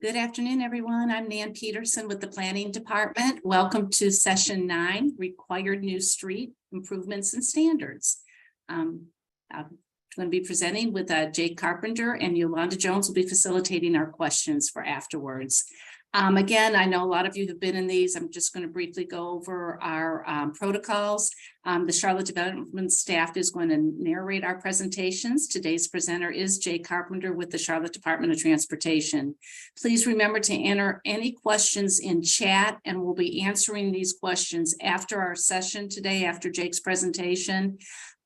Good afternoon, everyone. I'm Nan Peterson with the Planning Department. Welcome to Session 9, Required New Street Improvements and Standards. I'm going to be presenting with Jake Carpenter, and Yolanda Jones will be facilitating our questions for afterwards. Again, I know a lot of you have been in these. I'm just going to briefly go over our protocols. The Charlotte Development staff is going to narrate our presentations. Today's presenter is Jake Carpenter with the Charlotte Department of Transportation. Please remember to enter any questions in chat, and we'll be answering these questions after our session today, after Jake's presentation.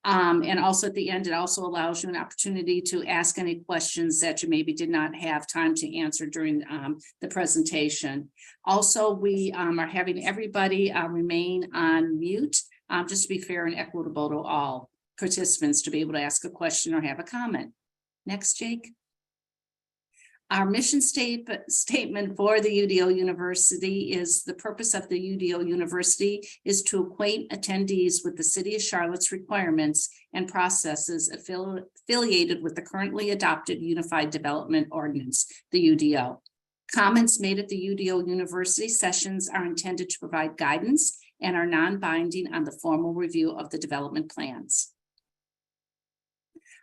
And also at the end, it also allows you an opportunity to ask any questions that you maybe did not have time to answer during the presentation. Also, we are having everybody remain on mute, just to be fair and equitable to all participants to be able to ask a question or have a comment. Next, Jake. Our mission statement for the UDO University is the purpose of the UDO University is to acquaint attendees with the City of Charlotte's requirements and processes affiliated with the currently adopted Unified Development Ordinance, the UDO. Comments made at the UDO University sessions are intended to provide guidance and are non-binding on the formal review of the development plans.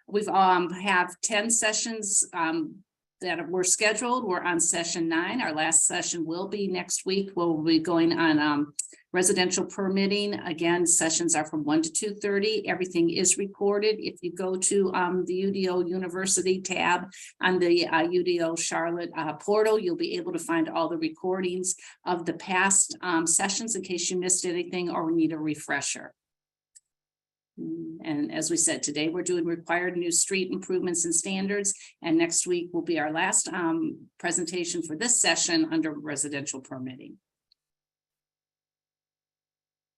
We've have 10 sessions that were scheduled. We're on session 9. Our last session will be next week. We'll be going on residential permitting. Again, sessions are from 1 to 2:30. Everything is recorded. If you go to the UDO University tab on the UDO Charlotte portal, you'll be able to find all the recordings of the past sessions in case you missed anything or need a refresher. And as we said, today we're doing required new street improvements and standards. And next week will be our last presentation for this session under residential permitting.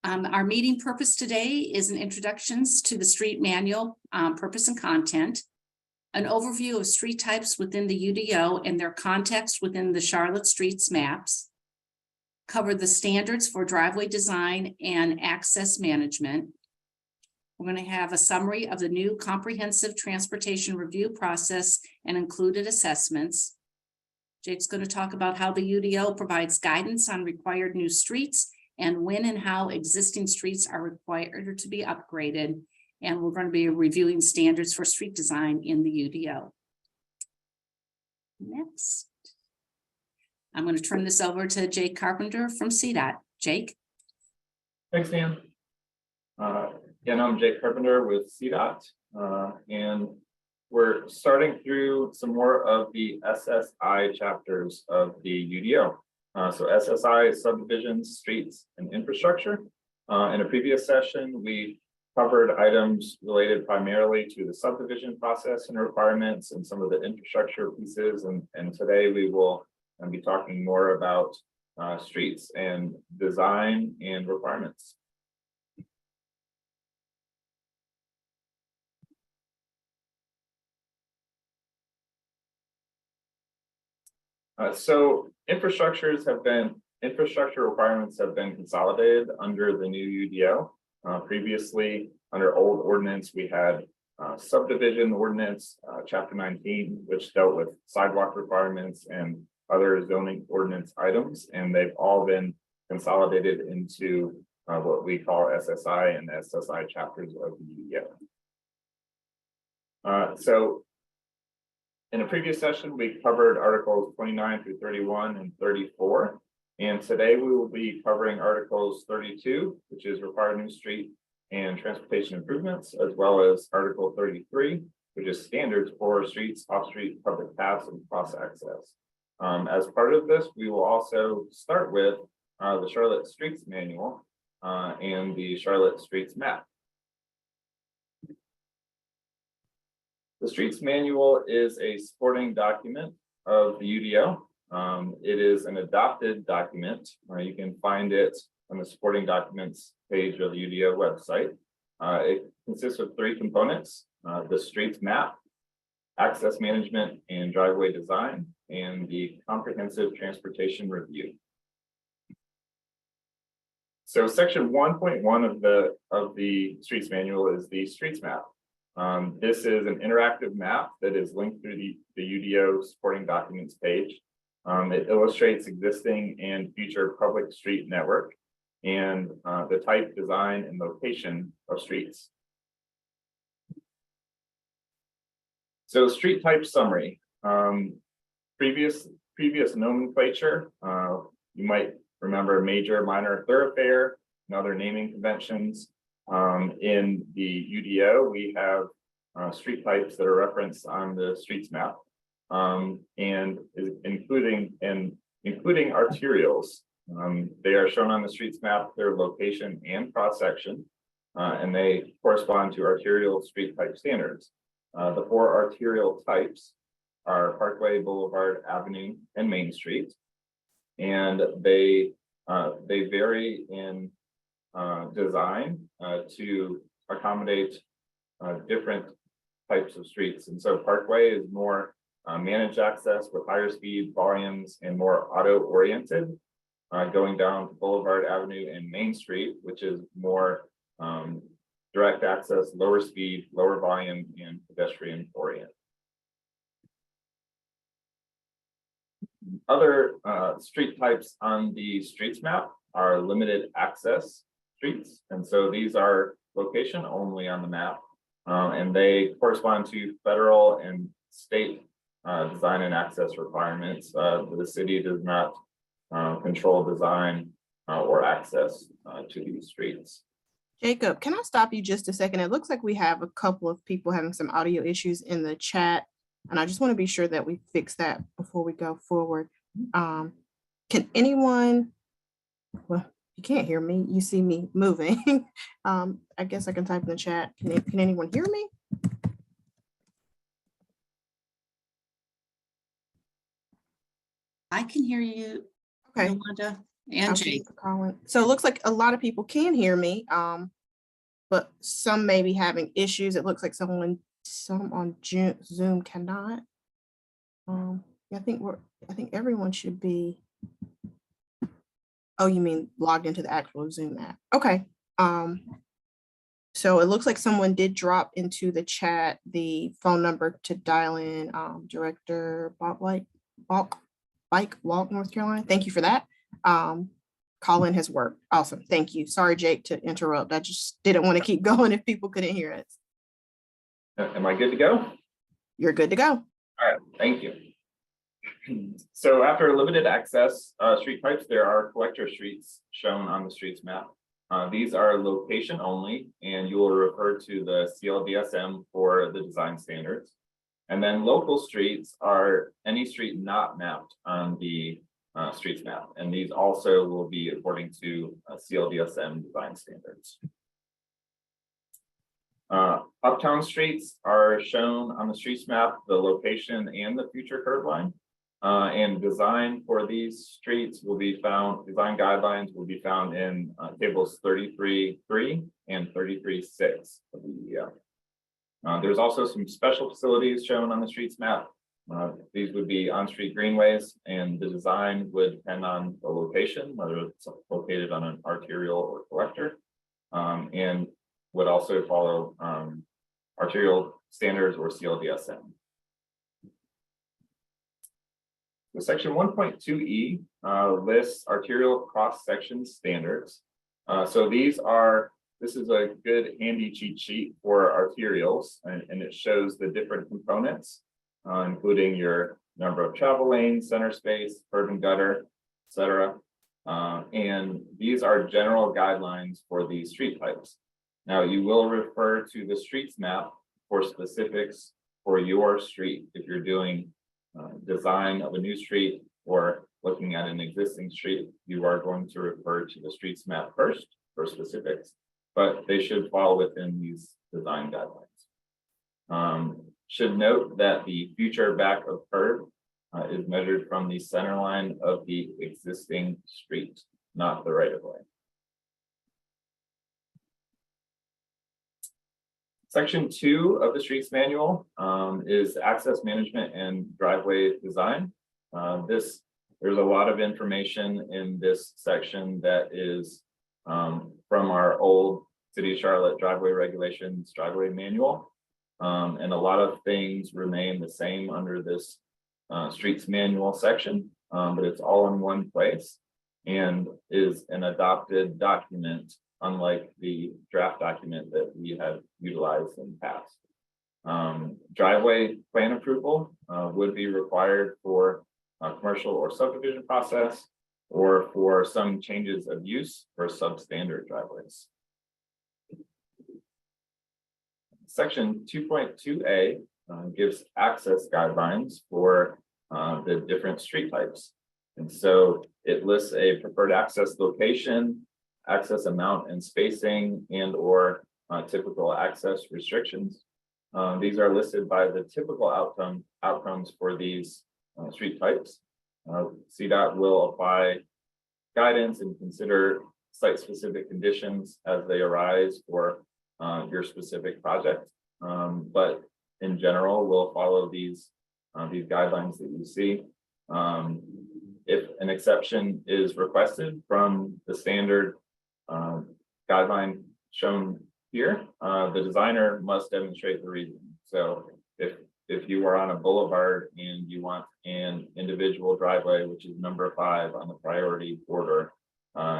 Our meeting purpose today is an introductions to the street manual, purpose and content, an overview of street types within the UDO and their context within the Charlotte Streets maps, cover the standards for driveway design and access management. We're going to have a summary of the new comprehensive transportation review process and included assessments. Jake's going to talk about how the UDO provides guidance on required new streets and when and how existing streets are required to be upgraded. And we're going to be reviewing standards for street design in the UDO. Next, I'm going to turn this over to Jake Carpenter from CDOT. Jake. Thanks, Dan. Again, I'm Jake Carpenter with CDOT, and we're starting through some more of the SSI chapters of the UDO. So SSI is subdivisions, streets, and infrastructure. In a previous session, we covered items related primarily to the subdivision process and requirements and some of the infrastructure pieces. And today we will be talking more about streets and design and requirements. So infrastructure requirements have been consolidated under the new UDO. Previously, under old ordinance, we had subdivision ordinance, chapter 19, which dealt with sidewalk requirements and other zoning ordinance items, and they've all been consolidated into what we call SSI and SSI chapters of the UDO. So in a previous session, we covered Articles 29 through 31 and 34. And today we will be covering Articles 32, which is required new street and transportation improvements, as well as Article 33, which is standards for streets, off-street, public paths, and cross access. As part of this, we will also start with the Charlotte Streets Manual and the Charlotte Streets Map. The Streets Manual is a supporting document of the UDO. It is an adopted document. You can find it on the supporting documents page of the UDO website. It consists of 3 components: the streets map, access management and driveway design, and the comprehensive transportation review. So section 1.1 of the Streets Manual is the streets map. This is an interactive map that is linked through the UDO supporting documents page. It illustrates existing and future public street network and the type, design, and location of streets. So street type summary. Previous nomenclature, you might remember major, minor, thoroughfare, and other naming conventions. In the UDO, we have street types that are referenced on the streets map, and including arterials. They are shown on the streets map, their location and cross section, and they correspond to arterial street type standards. The four arterial types are Parkway, Boulevard, Avenue, and Main Street, and they vary in design to accommodate different types of streets. And so Parkway is more managed access with higher speed volumes and more auto oriented, going down to Boulevard, Avenue, and Main Street, which is more direct access, lower speed, lower volume, and pedestrian oriented. Other street types on the streets map are limited access streets. And so these are location only on the map, and they correspond to federal and state design and access requirements. The city does not control design or access to these streets. Jacob, can I stop you just a second? It looks like we have a couple of people having some audio issues in the chat, and I just want to be sure that we fix that before we go forward. Can anyone, well, you can't hear me, you see me moving. I guess I can type in the chat. Can anyone hear me? I can hear you. Okay. Yolanda and Jake. So it looks like a lot of people can hear me, but some may be having issues. It looks like some on Zoom cannot. I think everyone should be. Oh, you mean logged into the actual Zoom app? Okay. So it looks like someone did drop into the chat the phone number to dial in. Director Walk, North Carolina. Thank you for that. Call-in has worked. Awesome. Thank you. Sorry, Jake, to interrupt. I just didn't want to keep going if people couldn't hear us. Am I good to go? You're good to go. All right, thank you. So after limited access street types, there are collector streets shown on the streets map. These are location only, and you will refer to the CLDSM for the design standards. And then local streets are any street not mapped on the streets map, and these also will be according to CLDSM design standards. Uptown streets are shown on the streets map, the location and the future curb line. And design for these streets will be found, design guidelines will be found in tables 33.3 and 33.6 of the UDO. There's also some special facilities shown on the streets map. These would be on-street greenways, and the design would depend on the location, whether it's located on an arterial or collector, and would also follow arterial standards or CLDSM. The section 1.2E lists arterial cross-section standards. So this is a good handy cheat sheet for arterials, and it shows the different components, including your number of travel lanes, center space, curb and gutter, etc. And these are general guidelines for these street types. Now, you will refer to the streets map for specifics for your street. If you're doing design of a new street or looking at an existing street, you are going to refer to the streets map first for specifics, but they should fall within these design guidelines. Should note that the future back of curb is measured from the center line of the existing street, not the right of way. Section 2 of the streets manual is access management and driveway design. There's a lot of information in this section that is from our old City of Charlotte driveway regulations, driveway manual. And a lot of things remain the same under this streets manual section. but it's all in one place and is an adopted document, unlike the draft document that we have utilized in the past. Driveway plan approval would be required for a commercial or subdivision process, or for some changes of use for substandard driveways. Section 2.2A gives access guidelines for the different street types. And so it lists a preferred access location, access amount and spacing, and or typical access restrictions. These are listed by the typical outcomes for these street types. CDOT will apply guidance and consider site-specific conditions as they arise for your specific project. But in general, we'll follow these guidelines that you see. If an exception is requested from the standard guideline shown here, the designer must demonstrate the reason. So if you are on a boulevard and you want an individual driveway, which is number 5 on the priority order,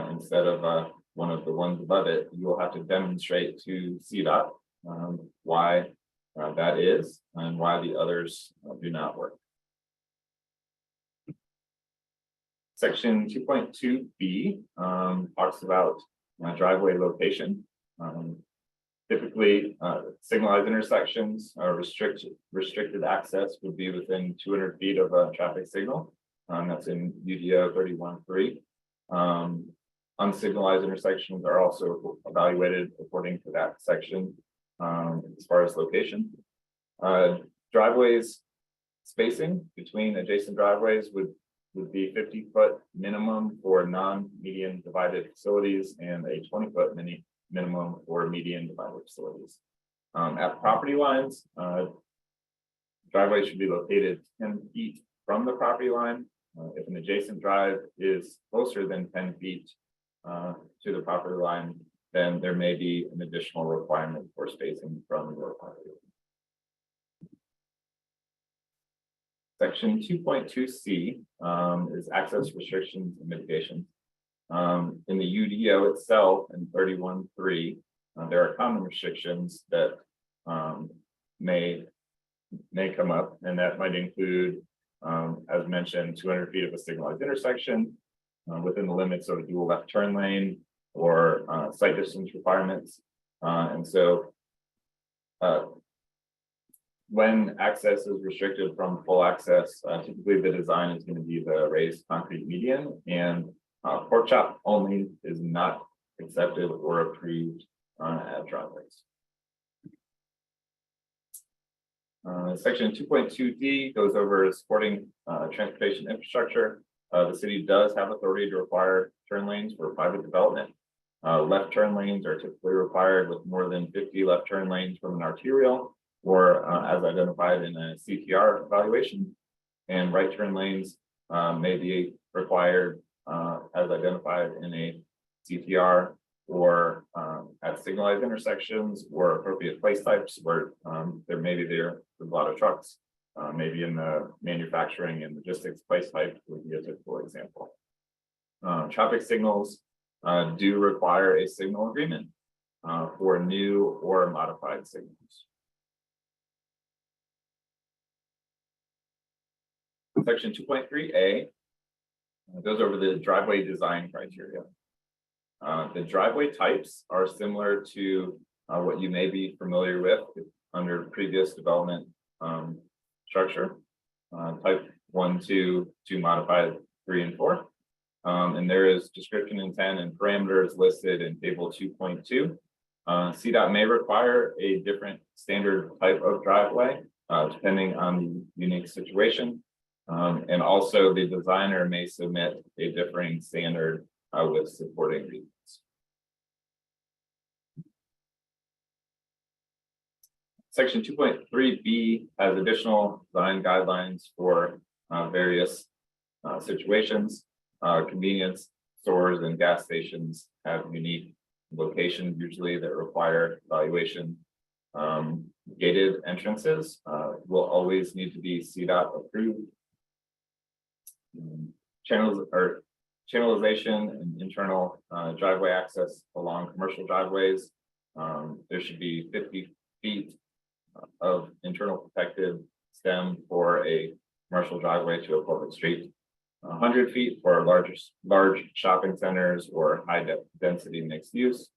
instead of one of the ones above it, you will have to demonstrate to CDOT why that is and why the others do not work. Section 2.2B talks about driveway location. Typically, signalized intersections or restricted access would be within 200 feet of a traffic signal. That's in UDO 31.3. Unsignalized intersections are also evaluated according to that section as far as location. Driveways spacing between adjacent driveways would be 50-foot minimum for non-median divided facilities and a 20-foot minimum for median divided facilities. At property lines, driveways should be located 10 feet from the property line. If an adjacent drive is closer than 10 feet to the property line, then there may be an additional requirement for spacing from your property. Section 2.2C is access restrictions and mitigation. In the UDO itself, in 31.3, there are common restrictions that may come up, and that might include, as mentioned, 200 feet of a signalized intersection within the limits of a dual left turn lane or site distance requirements. And so when access is restricted from full access, typically the design is going to be the raised concrete median, and pork chop only is not accepted or approved at driveways. Section 2.2D goes over supporting transportation infrastructure. The city does have authority to require turn lanes for private development. Left turn lanes are typically required with more than 50 left turn lanes from an arterial or as identified in a CTR evaluation, and right turn lanes may be required as identified in a CTR or at signalized intersections or appropriate place types where there may be a lot of trucks, maybe in the manufacturing and logistics place type would be a typical example. Traffic signals do require a signal agreement for new or modified signals. Section 2.3A goes over the driveway design criteria. The driveway types are similar to what you may be familiar with under previous development structure, type 1, 2, 2 modified, 3, and 4. And there is description, intent, and parameters listed in table 2.2. CDOT may require a different standard type of driveway depending on the unique situation. And also the designer may submit a differing standard with supporting reasons. Section 2.3B has additional design guidelines for various situations. Convenience stores and gas stations have unique locations usually that require evaluation. Gated entrances will always need to be CDOT approved. channelization and internal driveway access along commercial driveways. There should be 50 feet of internal protective stem for a commercial driveway to a public street. 100 feet for large shopping centers or high density mixed use,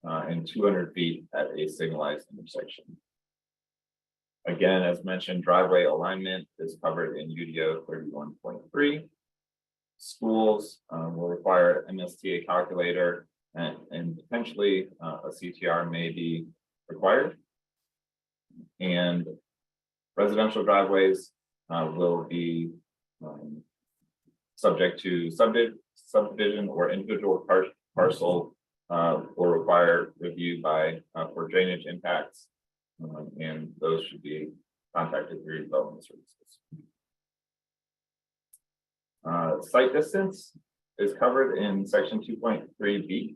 and 200 feet at a signalized intersection. Again, as mentioned, driveway alignment is covered in UDO 31.3. Schools will require MSTA calculator and potentially a CTR may be required. And residential driveways will be subject to subdivision or individual parcel will require review by for drainage impacts, and those should be contacted through development services. Site distance is covered in section 2.3b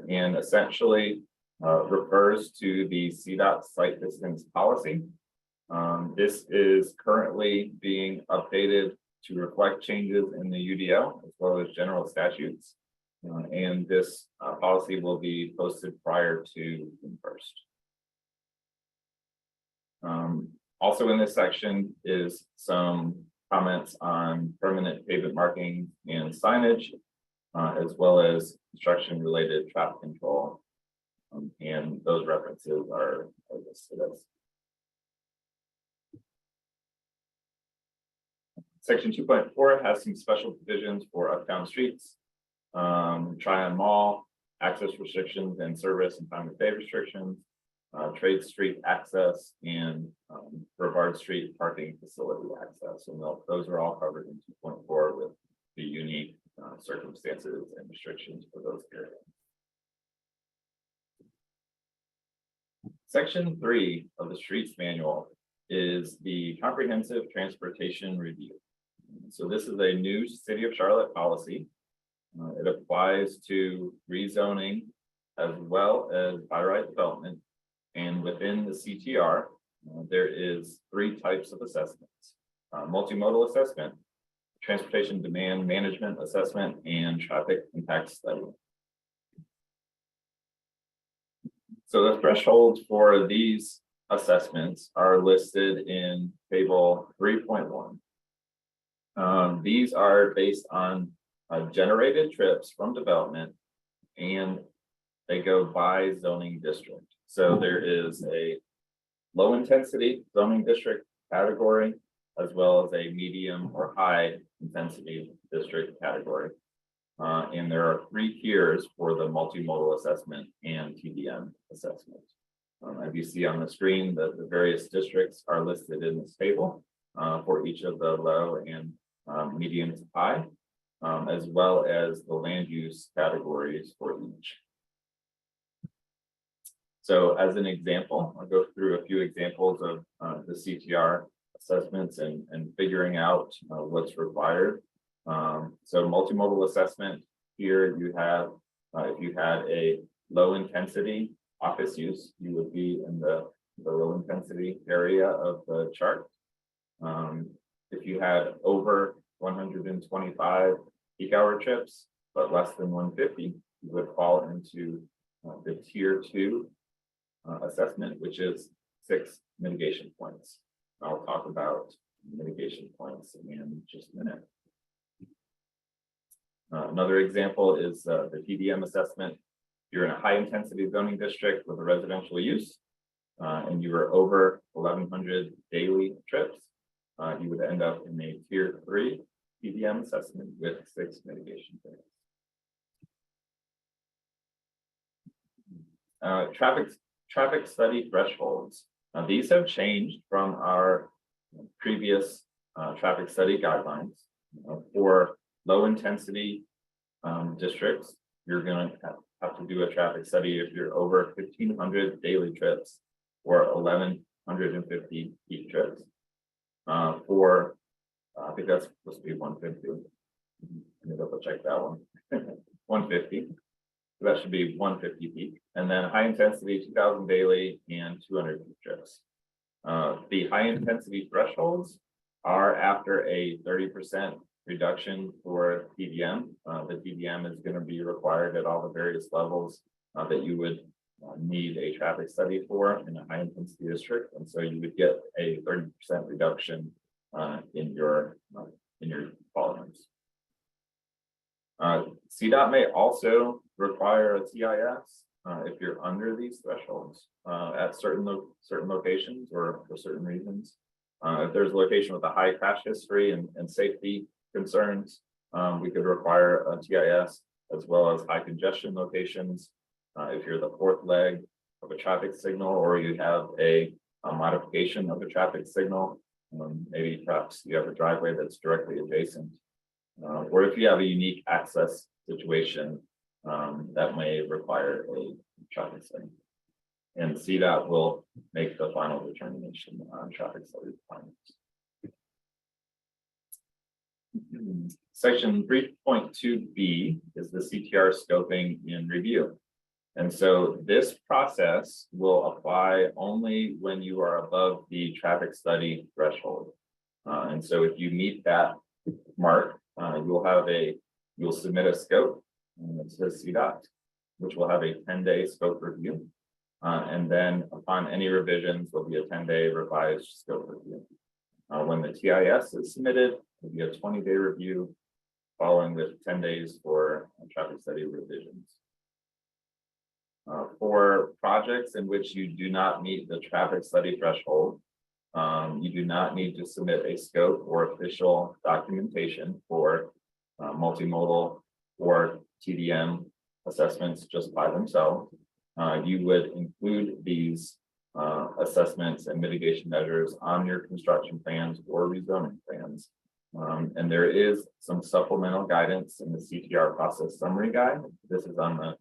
and essentially refers to the CDOT site distance policy. This is currently being updated to reflect changes in the UDO as well as general statutes. And this policy will be posted prior to June 1st. Also in this section is some comments on permanent pavement marking and signage, as well as construction related traffic control. And those references are listed as. Section 2.4 has some special provisions for uptown streets, Tryon Mall, access restrictions and service and time of day restrictions, Trade Street access, and Brevard Street parking facility access. And those are all covered in 2.4 with the unique circumstances and restrictions for those areas. Section 3 of the Streets Manual is the Comprehensive Transportation Review. So this is a new City of Charlotte policy. It applies to rezoning as well as by right development. And within the CTR, there is 3 types of assessments: multimodal assessment, transportation demand management assessment, and traffic impact study. So the thresholds for these assessments are listed in table 3.1. These are based on generated trips from development, and they go by zoning district. So there is a low intensity zoning district category, as well as a medium or high intensity district category. And there are 3 tiers for the multimodal assessment and TDM assessment. As you see on the screen, the various districts are listed in this table for each of the low and medium to high, as well as the land use categories for each. So as an example, I'll go through a few examples of the CTR assessments and figuring out what's required. So multimodal assessment, here you have, if you had a low intensity office use, you would be in the low intensity area of the chart. If you had over 125 peak hour trips, but less than 150, you would fall into the tier 2 assessment, which is 6 mitigation points. I'll talk about mitigation points in just a minute. Another example is the TDM assessment. You're in a high intensity zoning district with a residential use, and you were over 1,100 daily trips. You would end up in a tier 3 TDM assessment with 6 mitigation points. Traffic study thresholds. These have changed from our previous traffic study guidelines. For low intensity districts, you're going to have to do a traffic study if you're over 1,500 daily trips or 1,150 peak trips. For I think that's supposed to be 150. Let me double check that one. 150. So that should be 150 peak, and then high intensity 2,000 daily and 200 peak trips. The high intensity thresholds are after a 30% reduction for TDM. The TDM is going to be required at all the various levels that you would need a traffic study for in a high intensity district. And so you would get a 30% reduction in your volumes. CDOT may also require a TIS if you're under these thresholds at certain locations or for certain reasons. If there's a location with a high crash history and safety concerns, we could require a TIS, as well as high congestion locations. If you're the fourth leg of a traffic signal, or you have a modification of a traffic signal, maybe perhaps you have a driveway that's directly adjacent, or if you have a unique access situation that may require a traffic study. And CDOT will make the final determination on traffic study requirements. Section 3.2B is the CTR scoping and review. And so this process will apply only when you are above the traffic study threshold. And so if you meet that mark, you'll submit a scope, and it says CDOT, which will have a 10-day scope review. And then upon any revisions, there'll be a 10-day revised scope review. When the TIS is submitted, there'll be a 20-day review, following with 10 days for traffic study revisions. For projects in which you do not meet the traffic study threshold, you do not need to submit a scope or official documentation for multimodal or TDM assessments just by themselves. You would include these assessments and mitigation measures on your construction plans or rezoning plans. And there is some supplemental guidance in the CTR process summary guide. This is on the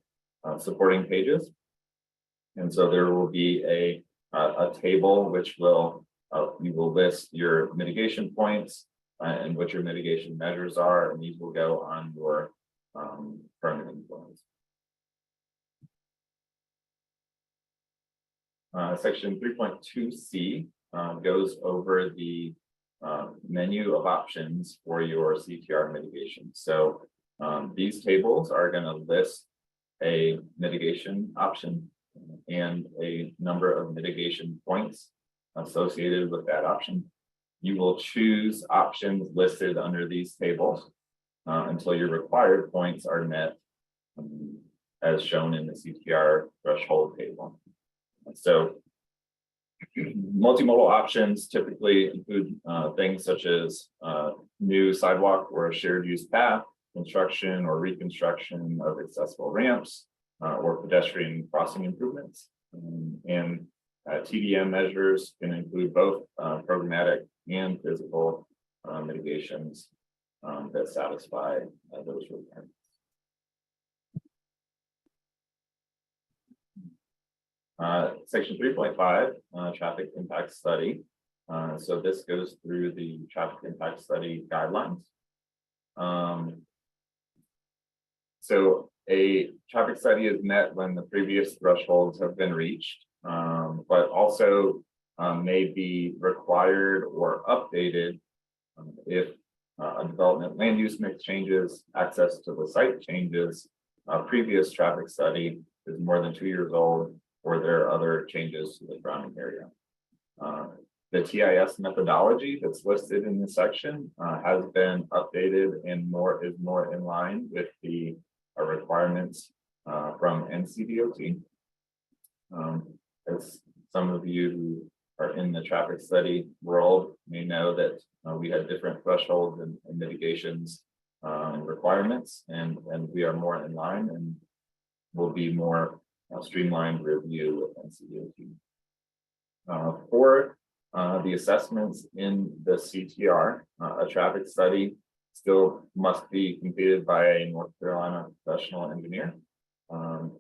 supporting pages. And so there will be a table which will you will list your mitigation points and what your mitigation measures are, and these will go on your permitting plans. Section 3.2C goes over the menu of options for your CTR mitigation. So these tables are going to list a mitigation option and a number of mitigation points associated with that option. You will choose options listed under these tables until your required points are met, as shown in the CTR threshold table. So multimodal options typically include things such as new sidewalk or a shared use path, construction or reconstruction of accessible ramps, or pedestrian crossing improvements. And TDM measures can include both programmatic and physical mitigations that satisfy those requirements. Section 3.5, traffic impact study. So this goes through the traffic impact study guidelines. So a traffic study is met when the previous thresholds have been reached, but also may be required or updated if a development land use mix changes, access to the site changes, a previous traffic study is more than 2 years old, or there are other changes to the surrounding area. The TIS methodology that's listed in this section has been updated and is more in line with the requirements from NCDOT. As some of you who are in the traffic study world may know that we had different thresholds and mitigations and requirements, and we are more in line and will be more streamlined review with NCDOT. For the assessments in the CTR, a traffic study still must be completed by a North Carolina professional engineer,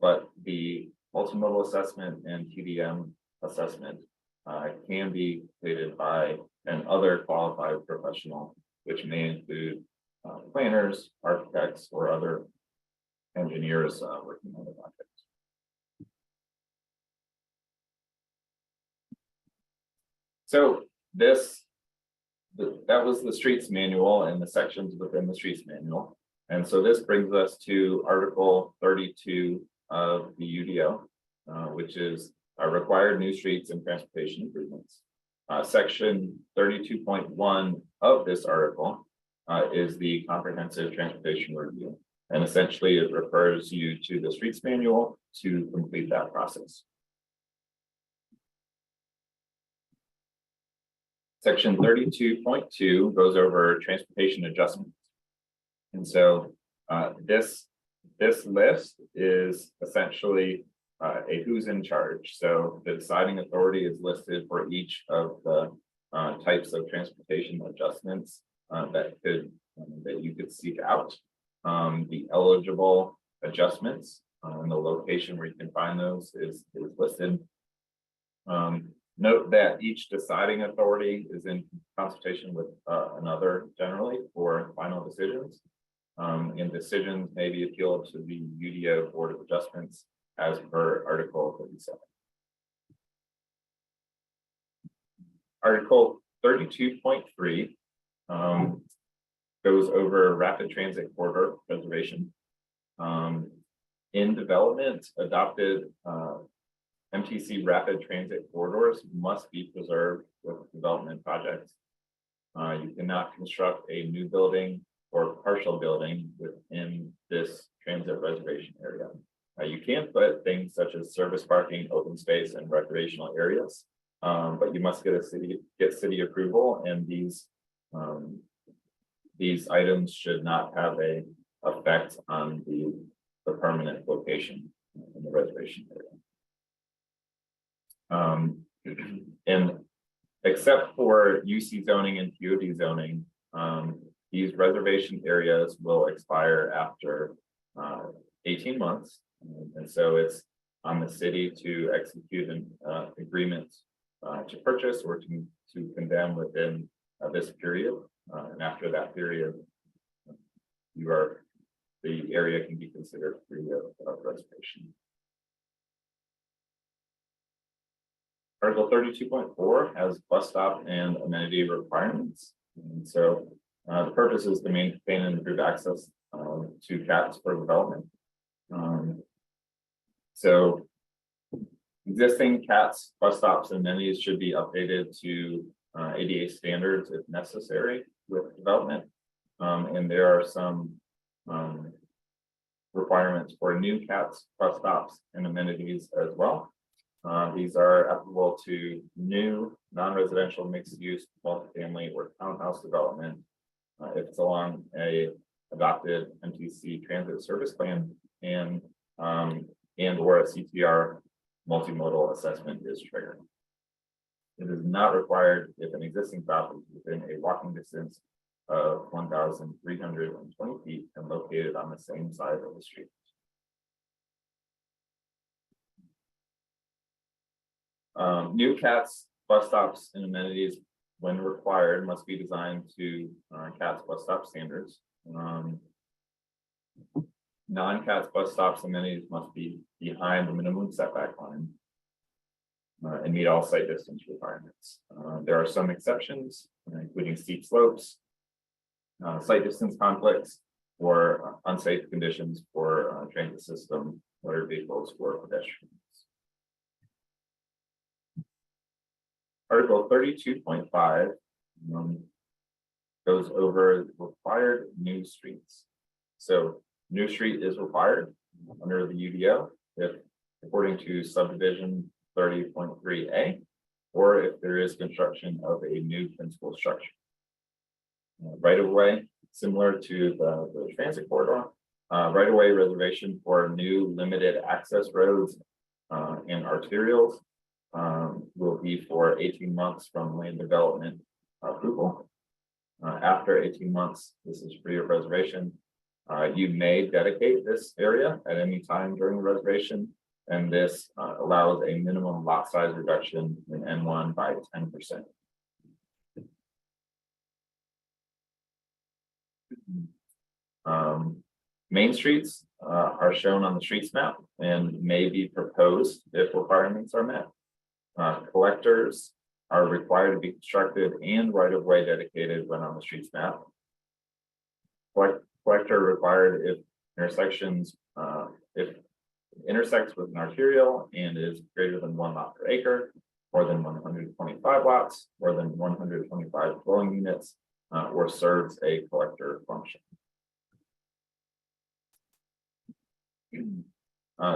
but the multimodal assessment and TDM assessment can be completed by an other qualified professional, which may include planners, architects, or other engineers working on the project. So this that was the streets manual and the sections within the streets manual. And so this brings us to Article 32 of the UDO, which is required new streets and transportation improvements. Section 32.1 of this article is the comprehensive transportation review. And essentially it refers you to the streets manual to complete that process. Section 32.2 goes over transportation adjustments. And so this list is essentially a who's in charge. So the deciding authority is listed for each of the types of transportation adjustments that you could seek out. The eligible adjustments and the location where you can find those is listed. Note that each deciding authority is in consultation with another generally for final decisions. And decisions may be appealed to the UDO Board of Adjustments as per Article 37. Article 32.3 goes over rapid transit corridor preservation. In development, adopted MTC rapid transit corridors must be preserved with development projects. You cannot construct a new building or partial building within this transit reservation area. You can put things such as service parking, open space, and recreational areas, but you must get city approval, and these items should not have a effect on the permanent location in the reservation area. And except for UC zoning and POD zoning, these reservation areas will expire after 18 months. And so it's on the city to execute an agreement to purchase or to condemn within this period. And after that period, the area can be considered free of reservation. Article 32.4 has bus stop and amenity requirements. And so the purpose is to maintain and improve access to CATs for development. So existing CATs, bus stops, and amenities should be updated to ADA standards if necessary with development. And there are some requirements for new CATs, bus stops, and amenities as well. These are applicable to new non-residential mixed-use multifamily or townhouse development if it's along a adopted MTC transit service plan and or a CTR multimodal assessment is triggered. It is not required if an existing property is within a walking distance of 1,320 feet and located on the same side of the street. New CATs, bus stops, and amenities, when required, must be designed to CATs bus stop standards. Non-CATs bus stops amenities must be behind the minimum setback line and meet all site distance requirements. There are some exceptions, including steep slopes, site distance conflicts, or unsafe conditions for transit system, motor vehicles, or pedestrians. Article 32.5 goes over required new streets. So new street is required under the UDO if according to subdivision 30.3A, or if there is construction of a new principal structure. Right of way, similar to the transit corridor, right of way reservation for new limited access roads and arterials will be for 18 months from land development approval. After 18 months, this is free of reservation. You may dedicate this area at any time during the reservation, and this allows a minimum lot size reduction in N1 by 10%. Main streets are shown on the streets map and may be proposed if requirements are met. Collectors are required to be constructed and right-of-way dedicated when on the streets map. Collector required if intersections, if intersects with an arterial and is greater than 1 lot per acre, more than 125 lots, more than 125 dwelling units, or serves a collector function.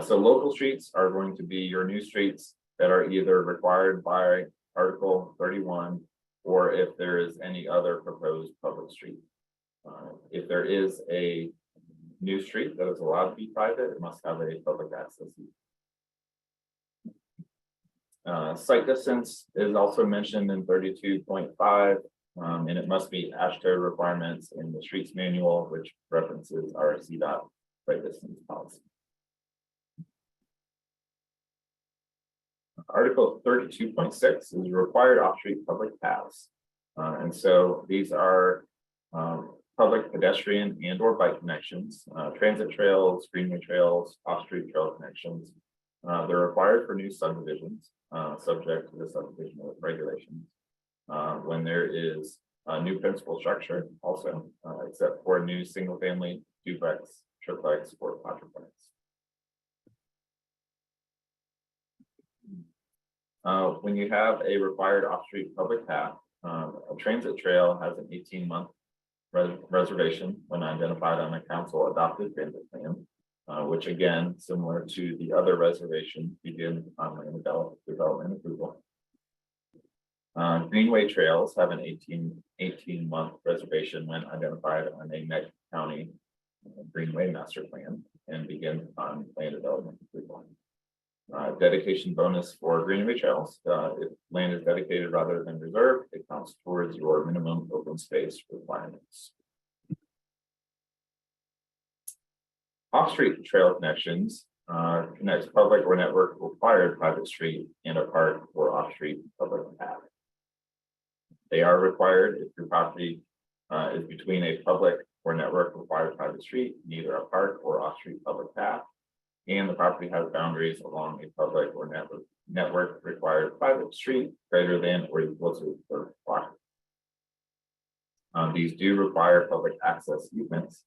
So local streets are going to be your new streets that are either required by Article 31, or if there is any other proposed public street. If there is a new street that is allowed to be private, it must have a public access. Site distance is also mentioned in 32.5, and it must meet AASHTO requirements in the streets manual, which references our CDOT site distance policy. Article 32.6 is required off-street public paths. And so these are public pedestrian and or bike connections, transit trails, greenway trails, off-street trail connections. They're required for new subdivisions, subject to the subdivision regulations. When there is a new principal structure also, except for new single-family, duplex, triplex, or quadruplex. When you have a required off-street public path, a transit trail has an 18-month reservation when identified on a council adopted transit plan, which again, similar to the other reservation, begin on development approval. Greenway trails have an 18-month reservation when identified on a Met County Greenway master plan and begin on plan development approval. Dedication bonus for greenway trails. If land is dedicated rather than reserved, it counts towards your minimum open space requirements. Off-street trail connections connects public or network required private street and a park or off-street public path. They are required if your property is between a public or network required private street, neither a park or off-street public path, and the property has boundaries along a public or network required private street greater than or equal to a third block. These do require public access easements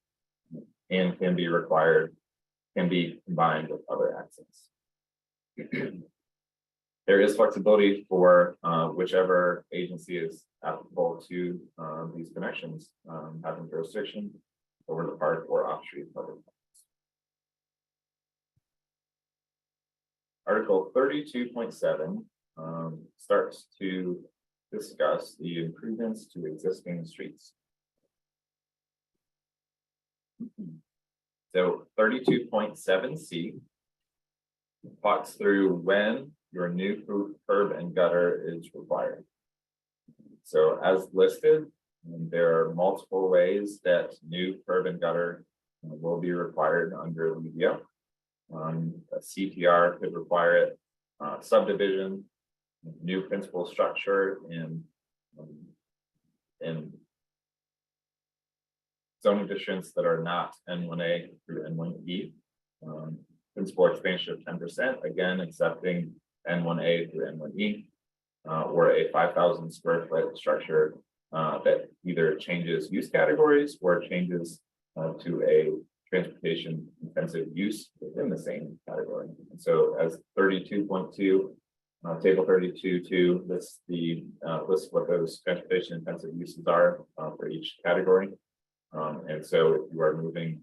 and can be combined with other access. There is flexibility for whichever agency is applicable to these connections, having jurisdiction over the park or off-street public. Article 32.7 starts to discuss the improvements to existing streets. So 32.7C walks through when your new curb and gutter is required. So as listed, there are multiple ways that new curb and gutter will be required under UDO. A CPR could require it, subdivision, new principal structure in zoning districts that are not N1A through N1E. Principal expansion of 10%, again, accepting N1A through N1E, or a 5,000 square foot structure that either changes use categories or changes to a transportation intensive use within the same category. And so as 32.2, table 32.2 lists lists what those transportation intensive uses are for each category. And so if you are moving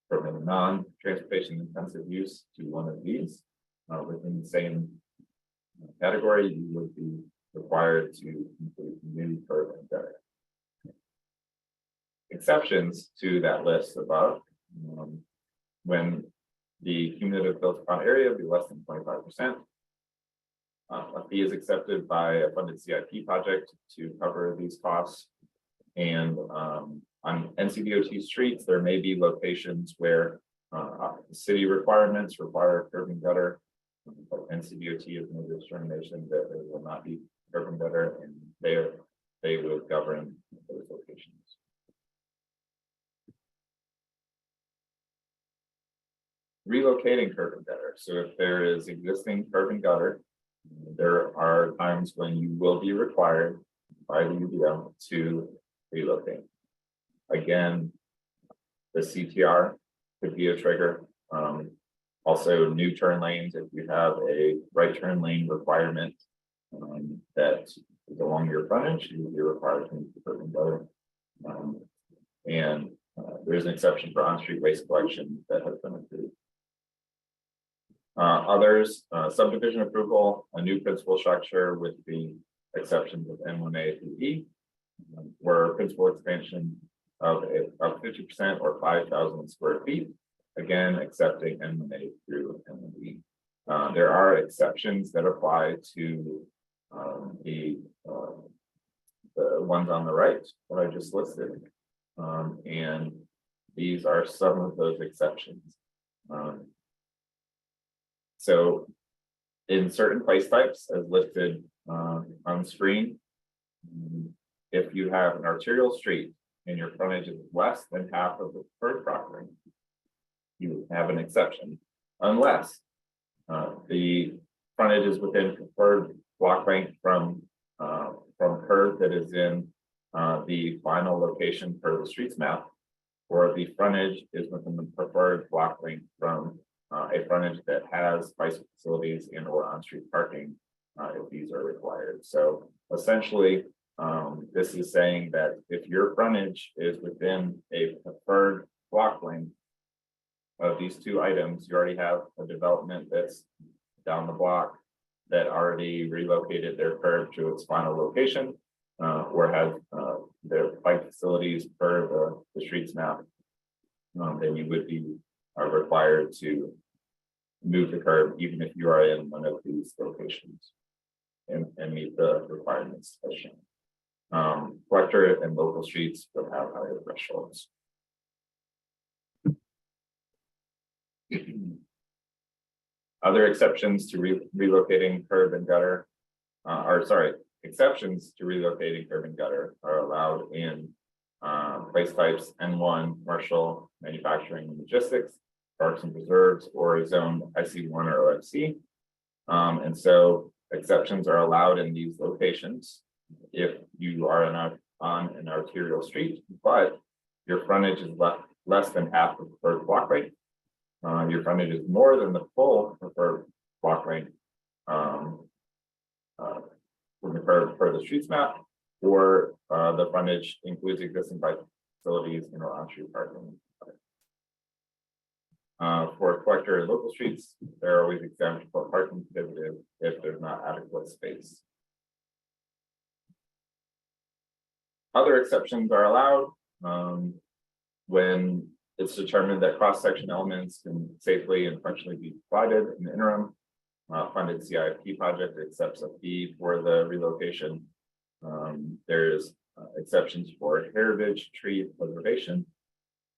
from a non-transportation intensive use to one of these within the same category, you would be required to include new curb and gutter. Exceptions to that list above, when the cumulative built upon area be less than 25%, a fee is accepted by a funded CIP project to cover these costs. And on NCDOT streets, there may be locations where city requirements require curb and gutter, but NCDOT has made a determination that there will not be curb and gutter, and they will govern those locations. Relocating curb and gutter. So if there is existing curb and gutter There are times when you will be required by the UDO to relocate. Again, the CTR could be a trigger. Also, new turn lanes, if you have a right turn lane requirement that is along your frontage, you will be required to meet the curb and gutter. And there's an exception for on-street waste collection that has been approved. Others, subdivision approval, a new principal structure with the exceptions of N1A through E, where principal expansion of 50% or 5,000 square feet, again, accepting N1A through N1E. There are exceptions that apply to the ones on the right that I just listed. And these are some of those exceptions. So in certain place types as listed on screen, if you have an arterial street and your frontage is less than half of the preferred property, you have an exception, unless the frontage is within preferred block length from curb that is in the final location per the streets map, or the frontage is within the preferred block length from a frontage that has bicycle facilities and or on-street parking, if these are required. So essentially, this is saying that if your frontage is within a preferred block length of these two items, you already have a development that's down the block that already relocated their curb to its final location, or has their bike facilities per the streets map, then you would be required to move the curb even if you are in one of these locations and meet the requirements as shown. Collector and local streets will have higher thresholds. Other exceptions to relocating curb and gutter, exceptions to relocating curb and gutter are allowed in place types N1, commercial, manufacturing, and logistics, parks and preserves, or a zone IC1 or OFC. And so exceptions are allowed in these locations if you are on an arterial street, but your frontage is less than half of the preferred block length. Your frontage is more than the full preferred block length per the streets map, or the frontage includes existing bike facilities and or on-street parking. For collector and local streets, they're always exempt for parking prohibitive if there's not adequate space. Other exceptions are allowed when it's determined that cross-section elements can safely and functionally be provided in the interim. Funded CIP project accepts a fee for the relocation. There's exceptions for heritage tree preservation.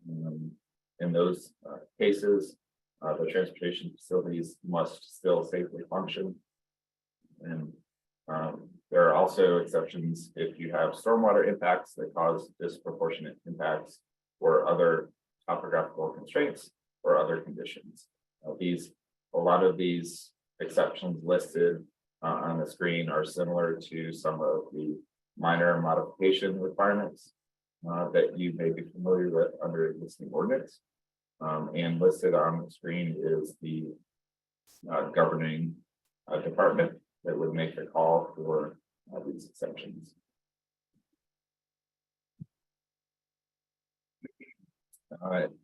In those cases, the transportation facilities must still safely function. And there are also exceptions if you have stormwater impacts that cause disproportionate impacts or other topographical constraints or other conditions. A lot of these exceptions listed on the screen are similar to some of the minor modification requirements that you may be familiar with under existing ordinance. And listed on the screen is the governing department that would make the call for these exceptions.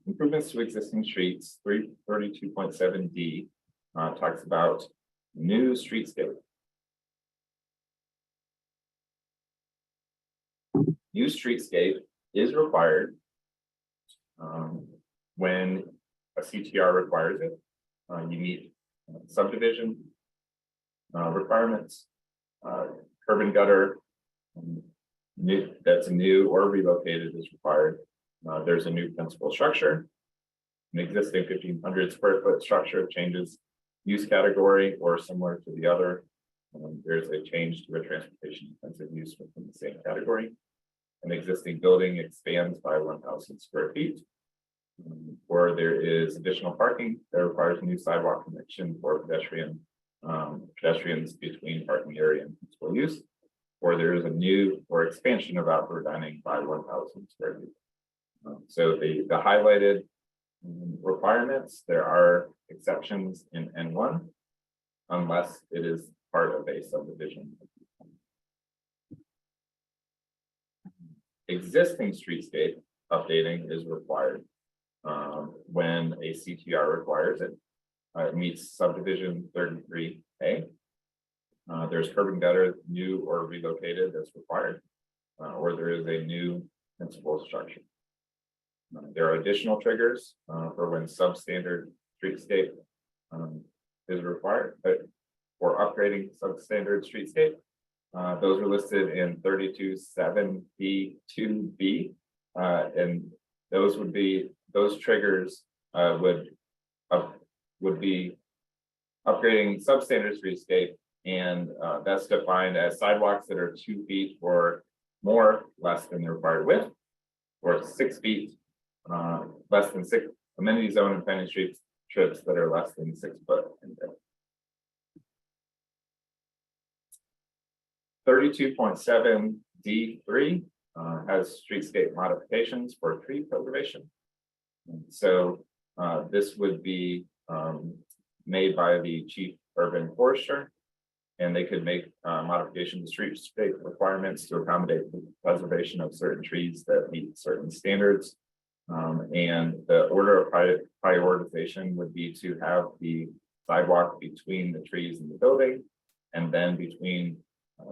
Improvements to existing streets, 332.7D talks about new streetscape. New streetscape is required when a CTR requires it. You meet subdivision requirements, curb and gutter, that's a new or relocated is required. There's a new principal structure. An existing 1,500 square foot structure changes use category or similar to the other. There's a change to a transportation intensive use within the same category. An existing building expands by 1,000 square feet. Or there is additional parking that requires a new sidewalk connection for pedestrian pedestrians between parking area and principal use, or there is a new or expansion of outdoor dining by 1,000 square feet. So the highlighted requirements, there are exceptions in N1 unless it is part of a subdivision. Existing streetscape updating is required when a CTR requires it. It meets subdivision 33A. There's curb and gutter, new or relocated as required, or there is a new principal structure. There are additional triggers for when substandard streetscape is required, but for upgrading substandard streetscape, those are listed in 32.7B2B, and those triggers would be upgrading substandard streetscape, and that's defined as sidewalks that are 2 feet or more less than the required width, or 6 feet less than 6 amenity zone and planning strips that are less than 6 foot in depth. 32.7D3 has streetscape modifications for tree preservation. So this would be made by the chief urban forester, and they could make modifications to streetscape requirements to accommodate the preservation of certain trees that meet certain standards. And the order of prioritization would be to have the sidewalk between the trees and the building, and then between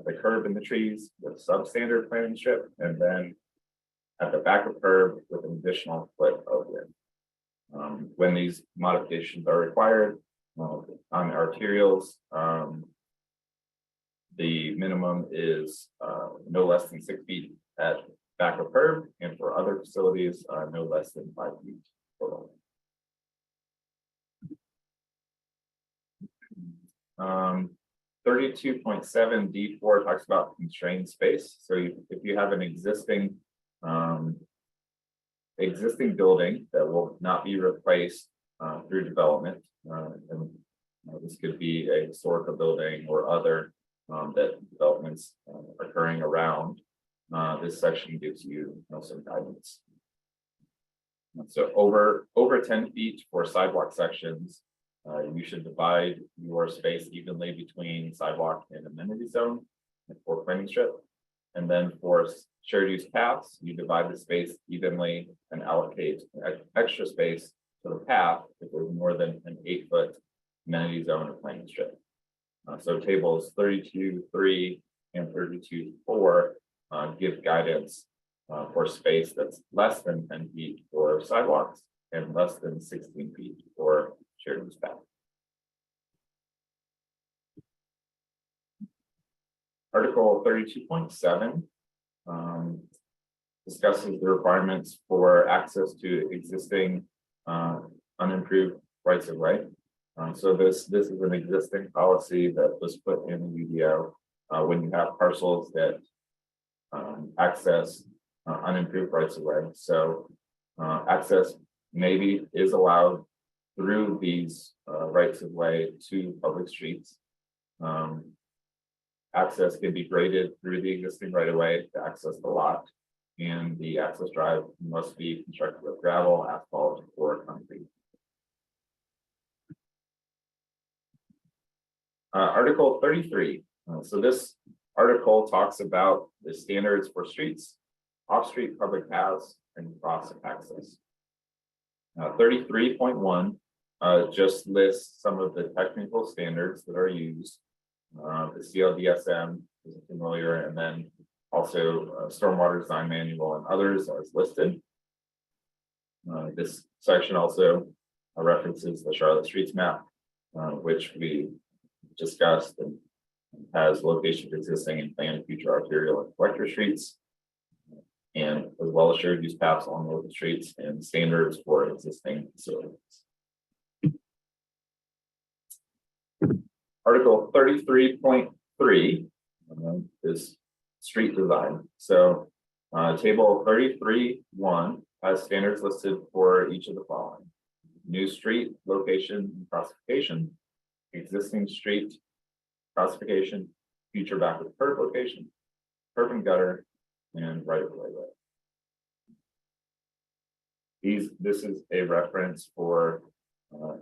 the curb and the trees with substandard planting strip, and then at the back of curb with an additional foot of width. When these modifications are required on arterials, the minimum is no less than 6 feet at back of curb, and for other facilities, no less than 5 feet total. 32.7D4 talks about constrained space. So if you have an existing building that will not be replaced through development, and this could be a historical building or other that developments occurring around, this section gives you some guidance. So over 10 feet for sidewalk sections, you should divide your space evenly between sidewalk and amenity zone for planting strip. And then for shared use paths, you divide the space evenly and allocate extra space to the path if there's more than an 8-foot amenity zone or planting strip. So tables 32.3 and 32.4 give guidance for space that's less than 10 feet for sidewalks and less than 16 feet for shared use path. Article 32.7 discusses the requirements for access to existing unimproved rights of way. So this is an existing policy that was put in the UDO when you have parcels that access unimproved rights of way. So access maybe is allowed through these rights of way to public streets. Access can be graded through the existing right of way to access the lot, and the access drive must be constructed with gravel, asphalt, or concrete. Article 33. So this article talks about the standards for streets, off-street public paths, and cross access. 33.1 just lists some of the technical standards that are used. The CLDSM is familiar, and then also stormwater design manual and others as listed. This section also references the Charlotte Streets map, which we discussed, and has locations existing and planned future arterial and collector streets, and as well as shared use paths along local streets and standards for existing facilities. Article 33.3 is street design. So table 33.1 has standards listed for each of the following: new street location and classification, existing street classification, future backward curb location, curb and gutter, and right of way. This is a reference for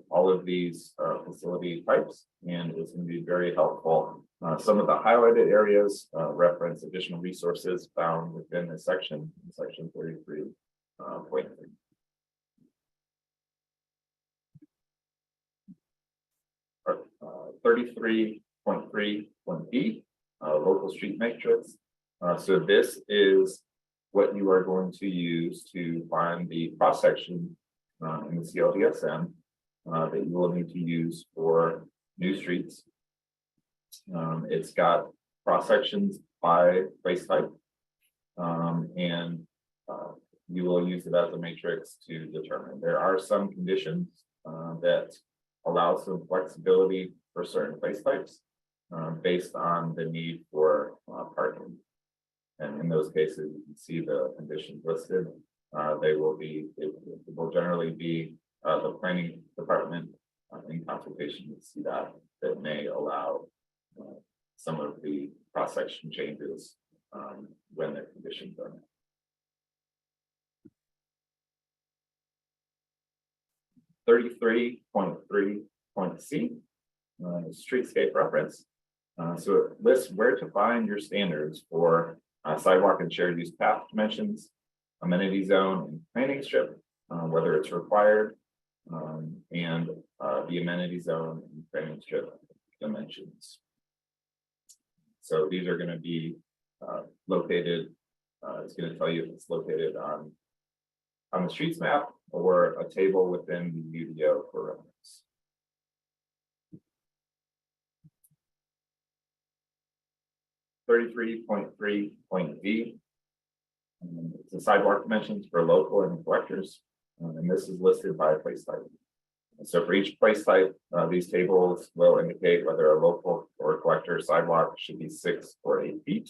all of these facility types, and it's going to be very helpful. Some of the highlighted areas reference additional resources found within this section, section 33.3. 33.3.B, local street matrix. So this is what you are going to use to find the cross section in the CLDSM that you will need to use for new streets. It's got cross sections by place type, and you will use it as a matrix to determine. There are some conditions that allow some flexibility for certain place types based on the need for parking. And in those cases, you can see the conditions listed. It will generally be the planning department in consultation with CDOT that may allow some of the cross-section changes when their conditions are met. 33.3.C, streetscape reference. So it lists where to find your standards for sidewalk and shared use path dimensions, amenity zone and planning strip, whether it's required, and the amenity zone and planning strip dimensions. So these are going to be located, it's going to tell you if it's located on the streets map or a table within the UDO for reference. .3.3.V. It's the sidewalk dimensions for local and collectors, and this is listed by place type. And so for each place type, these tables will indicate whether a local or collector sidewalk should be 6 or 8 feet,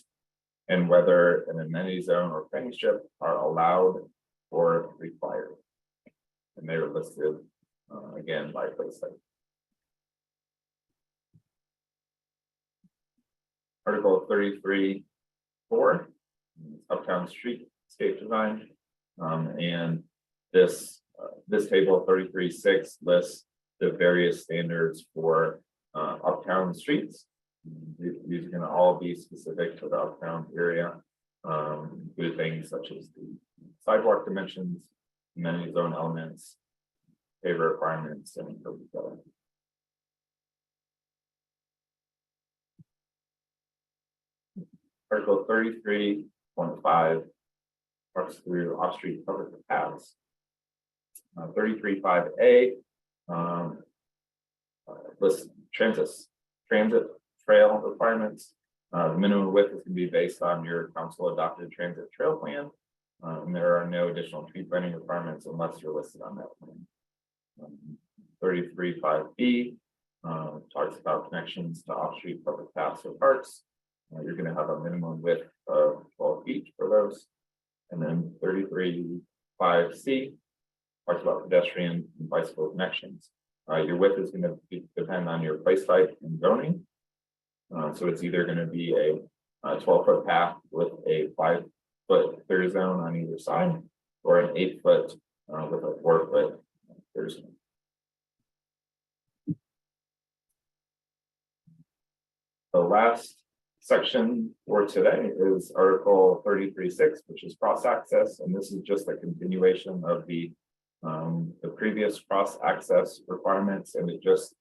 and whether an amenity zone or planning strip are allowed or required. And they are listed again by place type. Article 33.4, uptown streetscape design, and this table 33.6 lists the various standards for uptown streets. These are going to all be specific to the uptown area, with things such as the sidewalk dimensions, amenity zone elements, paver requirements, and curb gutter. Article 33.5 parts through off-street public paths. 33.5A lists transit trail requirements. The minimum width is going to be based on your council adopted transit trail plan, and there are no additional tree planting requirements unless you're listed on that plan. 33.5B talks about connections to off-street public paths or parks. You're going to have a minimum width of 12 feet for those. And then 33.5C talks about pedestrian and bicycle connections. Your width is going to depend on your place type and zoning. So it's either going to be a 12-foot path with a 5-foot clear zone on either side, or an 8-foot with a 4-foot clear zone. The last section for today is Article 33.6, which is cross-access, and this is just a continuation of the previous cross-access requirements, and it just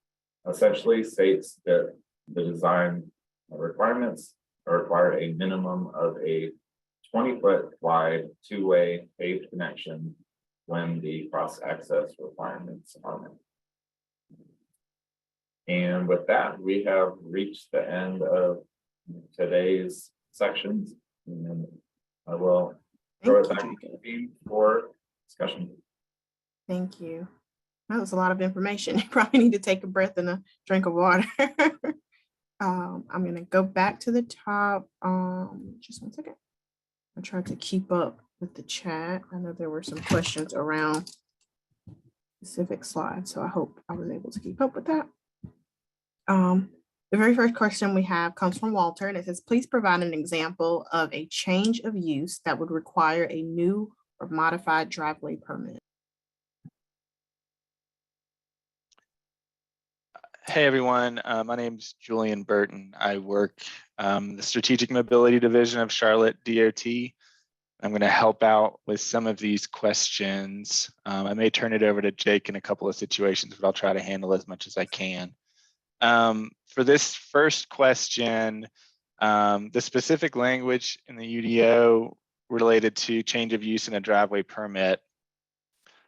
essentially states that the design requirements require a minimum of a 20-foot wide two-way paved connection when the cross-access requirements are met. And with that, we have reached the end of today's sections, and I will throw it back to you for discussion. Thank you. That was a lot of information. You probably need to take a breath and a drink of water. I'm going to go back to the top. Just one second. I tried to keep up with the chat. I know there were some questions around specific slides, so I hope I was able to keep up with that. The very first question we have comes from Walter, and it says, please provide an example of a change of use that would require a new or modified driveway permit. Hey everyone, my name's Julian Burton. I work the Strategic Mobility Division of Charlotte DOT. I'm going to help out with some of these questions. I may turn it over to Jake in a couple of situations, but I'll try to handle as much as I can. For this first question, the specific language in the UDO related to change of use in a driveway permit,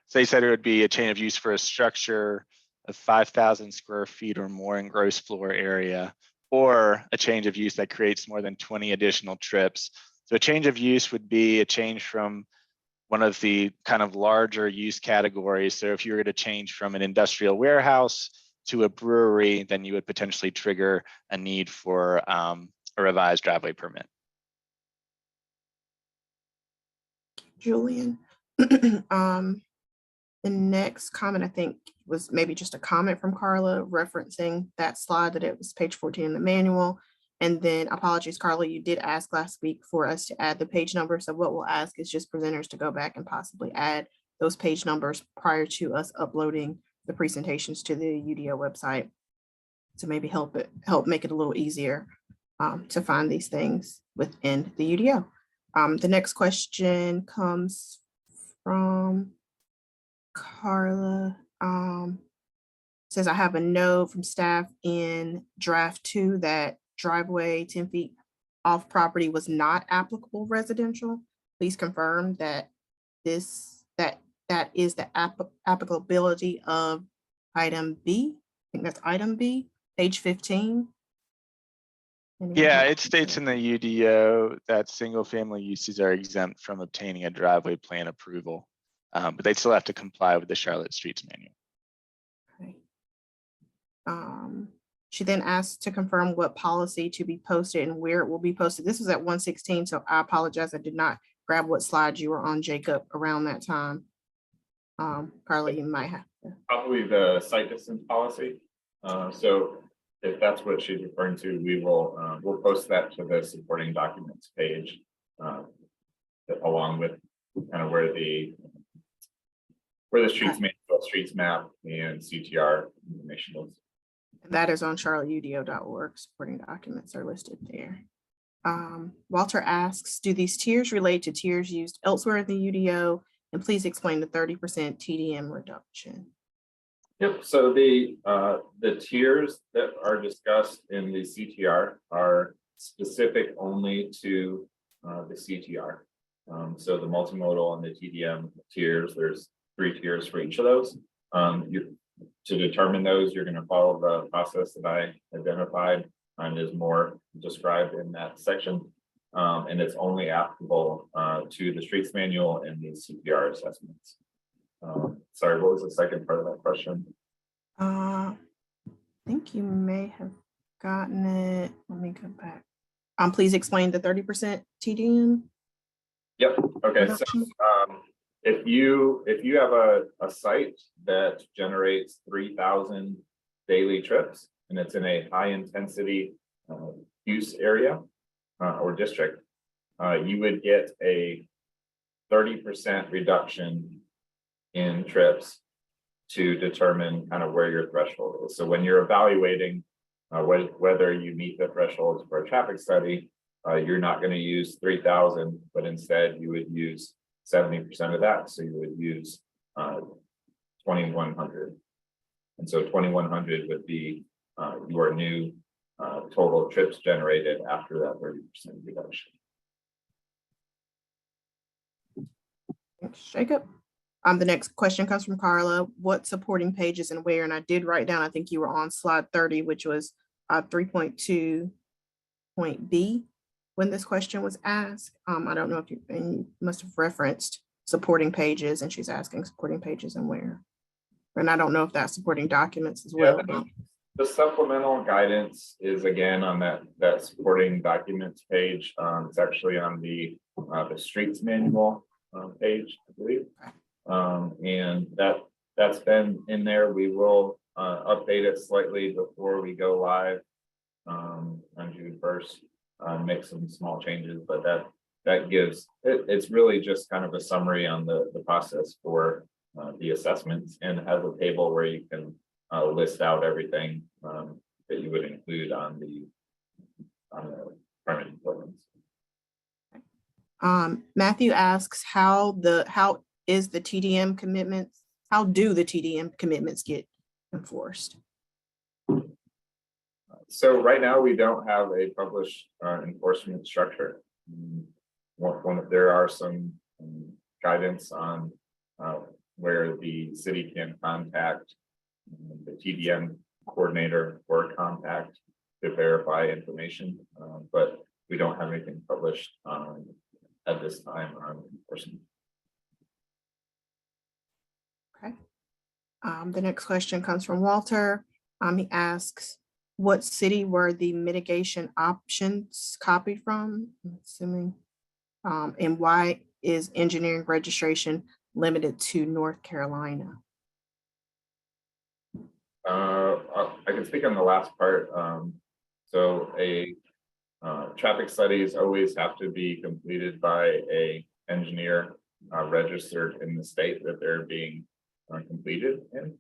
so they said it would be a change of use for a structure of 5,000 square feet or more in gross floor area, or a change of use that creates more than 20 additional trips. So a change of use would be a change from one of the kind of larger use categories. So if you were to change from an industrial warehouse to a brewery, then you would potentially trigger a need for a revised driveway permit. Julian. The next comment, I think, was maybe just a comment from Carla referencing that slide that it was page 14 in the manual. And then apologies, Carla, you did ask last week for us to add the page number. So what we'll ask is just presenters to go back and possibly add those page numbers prior to us uploading the presentations to the UDO website to maybe help make it a little easier to find these things within the UDO. The next question comes from Carla. Says, I have a note from staff in draft 2 that driveway 10 feet off property was not applicable residential. Please confirm that that is the applicability of item B. I think that's item B, page 15. Yeah, it states in the UDO that single family uses are exempt from obtaining a driveway plan approval, but they still have to comply with the Charlotte Streets Manual. Okay. She then asked to confirm what policy to be posted and where it will be posted. This was at 116, so I apologize. I did not grab what slide you were on, Jacob, around that time. Carla, you might have to. Probably the site distance policy. So if that's what she's referring to, we will we'll post that to the supporting documents page, along with kind of where the streets map and CTR information is. That is on charlotteudo.org. Supporting documents are listed there. Walter asks, do these tiers relate to tiers used elsewhere in the UDO? And please explain the 30% TDM reduction. Yep, so the tiers that are discussed in the CTR are specific only to the CTR. So the multimodal and the TDM tiers, there's 3 tiers for each of those. To determine those, you're going to follow the process that I identified and is more described in that section. And it's only applicable to the streets manual and the CPR assessments. Sorry, what was the second part of that question? I think you may have gotten it. Let me go back. Please explain the 30% TDM. Yep. Okay. So if you have a site that generates 3,000 daily trips and it's in a high intensity use area or district, you would get a 30% reduction in trips to determine kind of where your threshold is. So when you're evaluating whether you meet the thresholds for a traffic study, you're not going to use 3,000, but instead you would use 70% of that. So you would use 2,100. And so 2,100 would be your new total trips generated after that 30% reduction. Thanks, Jacob. The next question comes from Carla. What supporting pages and where? And I did write down, I think you were on slide 30, which was 3.2 point B when this question was asked. I don't know if you must have referenced supporting pages, and she's asking supporting pages and where. And I don't know if that's supporting documents as well. Yeah, the supplemental guidance is again on that supporting documents page. It's actually on the streets manual page, I believe. And that's been in there. We will update it slightly before we go live on June 1st. Make some small changes, but that gives it's really just kind of a summary on the process for the assessments, and has a table where you can list out everything that you would include on the permanent programs. Matthew asks how is the TDM commitments, how do the TDM commitments get enforced? So right now we don't have a published enforcement structure. There are some guidance on where the city can contact the TDM coordinator or contact to verify information, but we don't have anything published at this time on enforcement. Okay. The next question comes from Walter. He asks, what city were the mitigation options copied from? I'm assuming, and why is engineering registration limited to North Carolina? I can speak on the last part. So traffic studies always have to be completed by a engineer registered in the state that they're being completed in.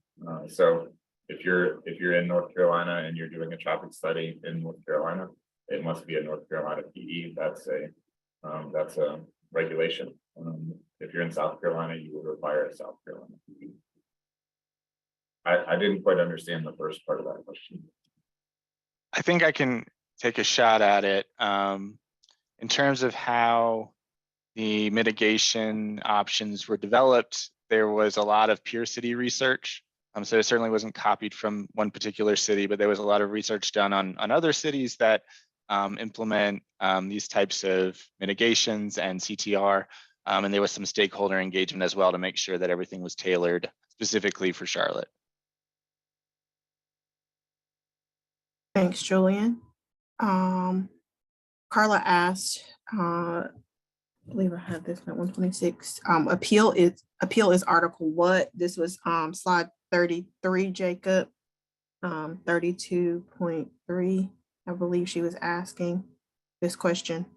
So if you're in North Carolina and you're doing a traffic study in North Carolina, it must be a North Carolina PE. That's a regulation. If you're in South Carolina, you would require a South Carolina PE. I didn't quite understand the first part of that question. I think I can take a shot at it. In terms of how the mitigation options were developed, there was a lot of peer city research. So it certainly wasn't copied from one particular city, but there was a lot of research done on other cities that implement these types of mitigations and CTR. And there was some stakeholder engagement as well to make sure that everything was tailored specifically for Charlotte. Thanks, Julian. Carla asked, I believe I have this at 126. Appeal is article what? This was slide 33, Jacob. 32.3. I believe she was asking this question.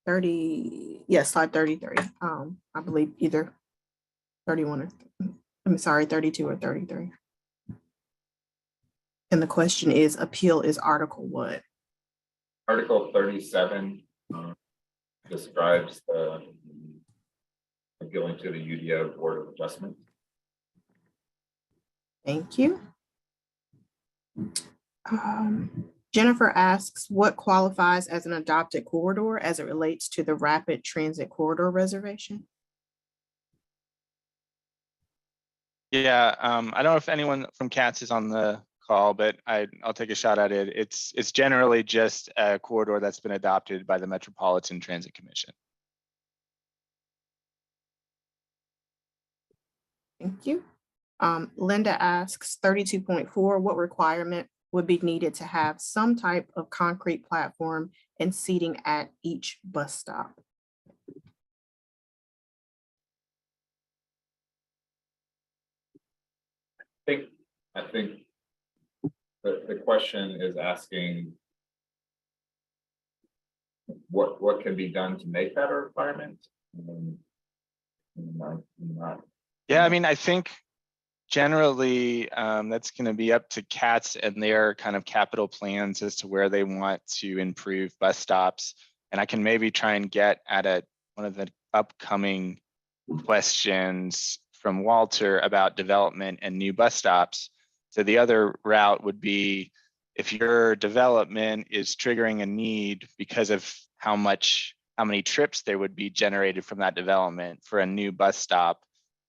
Slide 33. I believe either 31 or I'm sorry, 32 or 33. And the question is, appeal is article what? Article 37 describes the appealing to the UDO Board of Adjustment. Thank you. Jennifer asks, what qualifies as an adopted corridor as it relates to the rapid transit corridor reservation? Yeah, I don't know if anyone from CATS is on the call, but I'll take a shot at it. It's generally just a corridor that's been adopted by the Metropolitan Transit Commission. Thank you. Linda asks 32.4, what requirement would be needed to have some type of concrete platform and seating at each bus stop? I think the question is asking what can be done to make that a requirement. Yeah, I mean, I think generally that's going to be up to CATS and their kind of capital plans as to where they want to improve bus stops. And I can maybe try and get at one of the upcoming questions from Walter about development and new bus stops. So the other route would be if your development is triggering a need because of how many trips there would be generated from that development for a new bus stop,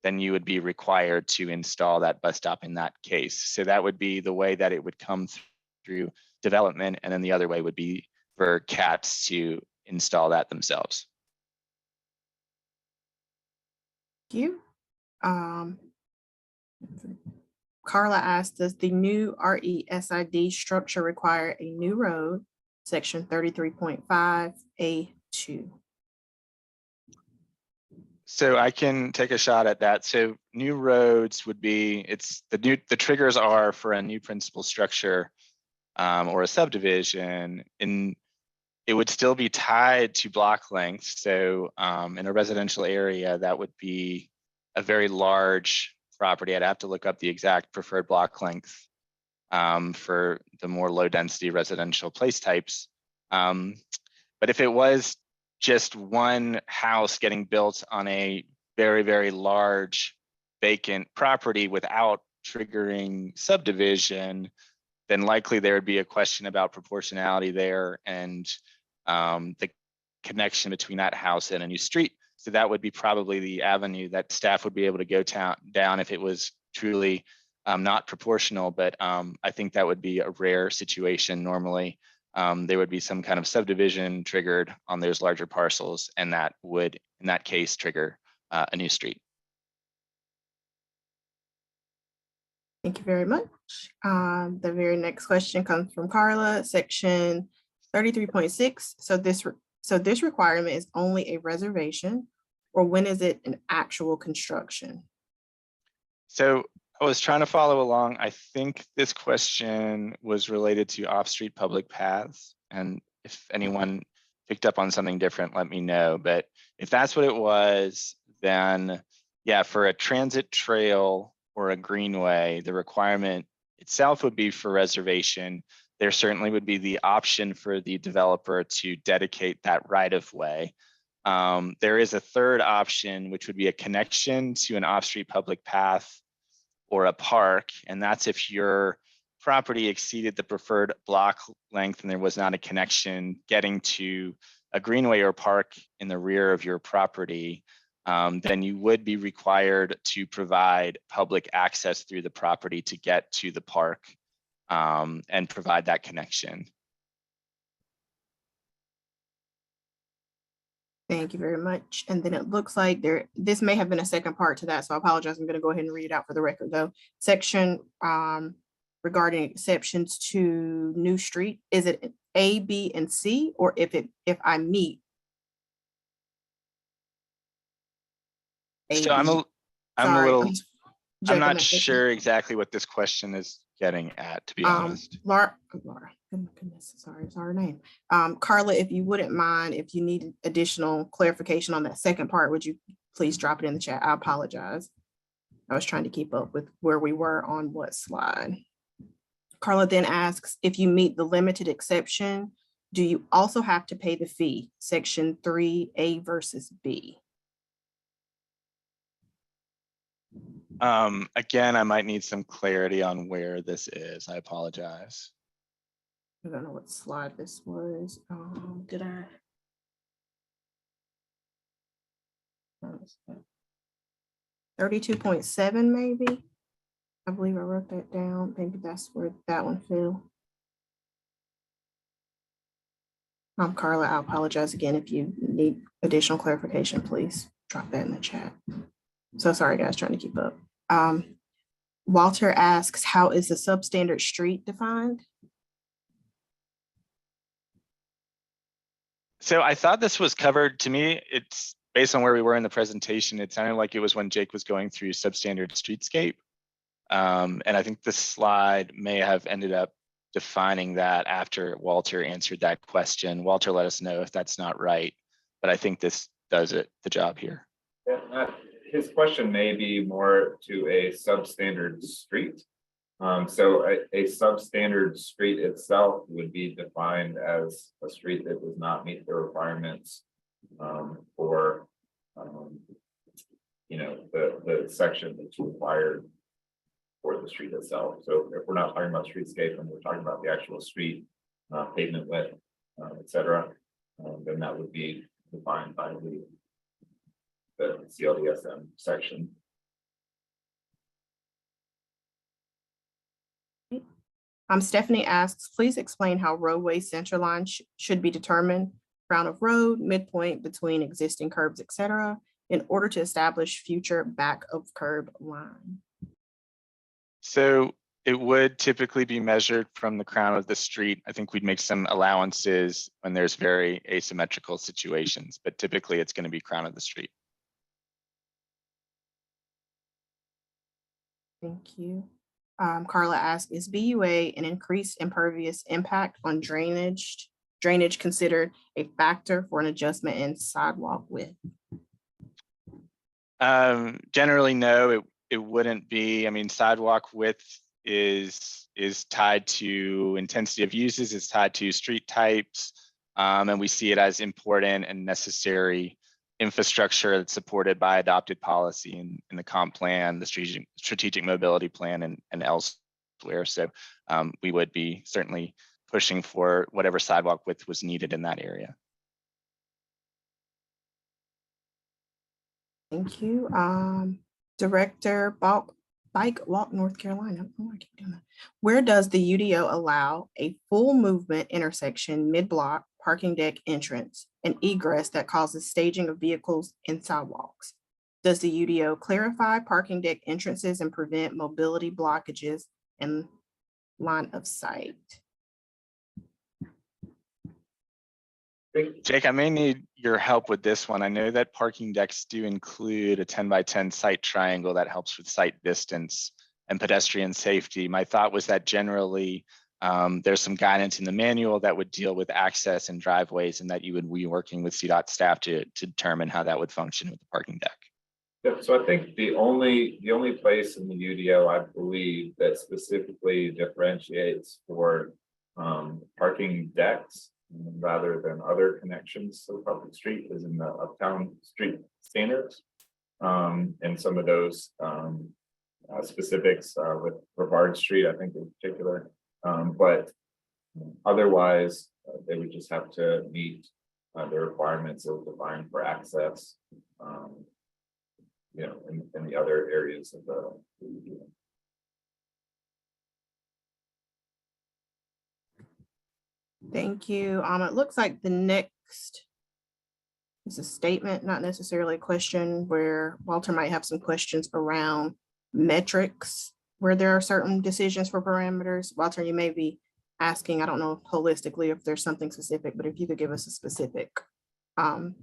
then you would be required to install that bus stop in that case. So that would be the way that it would come through development. And then the other way would be for CATS to install that themselves. Thank you. Carla asked, does the new RESID structure require a new road, section 33.5A2? So I can take a shot at that. So new roads would be, the triggers are for a new principal structure or a subdivision, and it would still be tied to block length. So in a residential area, that would be a very large property. I'd have to look up the exact preferred block length for the more low density residential place types. But if it was just one house getting built on a very, very large vacant property without triggering subdivision, then likely there would be a question about proportionality there and the connection between that house and a new street. So that would be probably the avenue that staff would be able to go down if it was truly not proportional. But I think that would be a rare situation. Normally, there would be some kind of subdivision triggered on those larger parcels, and that would, in that case, trigger a new street. Thank you very much. The very next question comes from Carla, section 33.6. So this requirement is only a reservation, or when is it an actual construction? So I was trying to follow along. I think this question was related to off-street public paths. And if anyone picked up on something different, let me know. But if that's what it was, then yeah, for a transit trail or a greenway, the requirement itself would be for reservation. There certainly would be the option for the developer to dedicate that right of way. There is a third option, which would be a connection to an off-street public path or a park, and that's if your property exceeded the preferred block length and there was not a connection getting to a greenway or park in the rear of your property. Then you would be required to provide public access through the property to get to the park and provide that connection. Thank you very much. And then it looks like this may have been a second part to that, so I apologize. I'm going to go ahead and read it out for the record though. Section regarding exceptions to new street, is it A, B, and C, or if I meet? So I'm not sure exactly what this question is getting at, to be honest. Laura, goodness, sorry, it's our name. Carla, if you wouldn't mind, if you need additional clarification on that second part, would you please drop it in the chat? I apologize. I was trying to keep up with where we were on what slide. Carla then asks, if you meet the limited exception, do you also have to pay the fee? Section 3A versus B. Again, I might need some clarity on where this is. I apologize. I don't know what slide this was. Did I? 32.7 maybe. I believe I wrote that down. Maybe that's where that one fell. Carla, I apologize again. If you need additional clarification, please drop that in the chat. So sorry, guys, trying to keep up. Walter asks, how is the substandard street defined? So I thought this was covered. To me, it's based on where we were in the presentation. It sounded like it was when Jake was going through substandard streetscape. And I think this slide may have ended up defining that after Walter answered that question. Walter, let us know if that's not right, but I think this does the job here. Yeah, his question may be more to a substandard street. So a substandard street itself would be defined as a street that does not meet the requirements for the section that's required for the street itself. So if we're not talking about streetscape and we're talking about the actual street, pavement width, et cetera, then that would be defined by the CLDSM section. Stephanie asks, please explain how roadway center line should be determined, crown of road, midpoint between existing curbs, etc., in order to establish future back of curb line. So it would typically be measured from the crown of the street. I think we'd make some allowances when there's very asymmetrical situations, but typically it's going to be crown of the street. Thank you. Carla asked, is BUA an increased impervious impact on drainage considered a factor for an adjustment in sidewalk width? Generally, no, it wouldn't be. I mean, sidewalk width is tied to intensity of uses, it's tied to street types, and we see it as important and necessary infrastructure that's supported by adopted policy in the comp plan, the strategic mobility plan, and elsewhere. So we would be certainly pushing for whatever sidewalk width was needed in that area. Thank you. Director Bike Walk North Carolina. Oh, I keep doing that. Where does the UDO allow a full movement intersection mid-block parking deck entrance and egress that causes staging of vehicles and sidewalks? Does the UDO clarify parking deck entrances and prevent mobility blockages and line of sight? Jake, I may need your help with this one. I know that parking decks do include a 10 by 10 site triangle that helps with site distance and pedestrian safety. My thought was that generally there's some guidance in the manual that would deal with access and driveways, and that you would be working with CDOT staff to determine how that would function with the parking deck. Yeah, so I think the only place in the UDO, I believe, that specifically differentiates for parking decks rather than other connections to the public street is in the uptown street standards. And some of those specifics with Brevard Street, I think in particular. But otherwise, they would just have to meet the requirements of defined for access, you know, in the other areas of the UDO. Thank you. It looks like the next is a statement, not necessarily a question, where Walter might have some questions around metrics, where there are certain decisions for parameters. Walter, you may be asking, I don't know holistically if there's something specific, but if you could give us a specific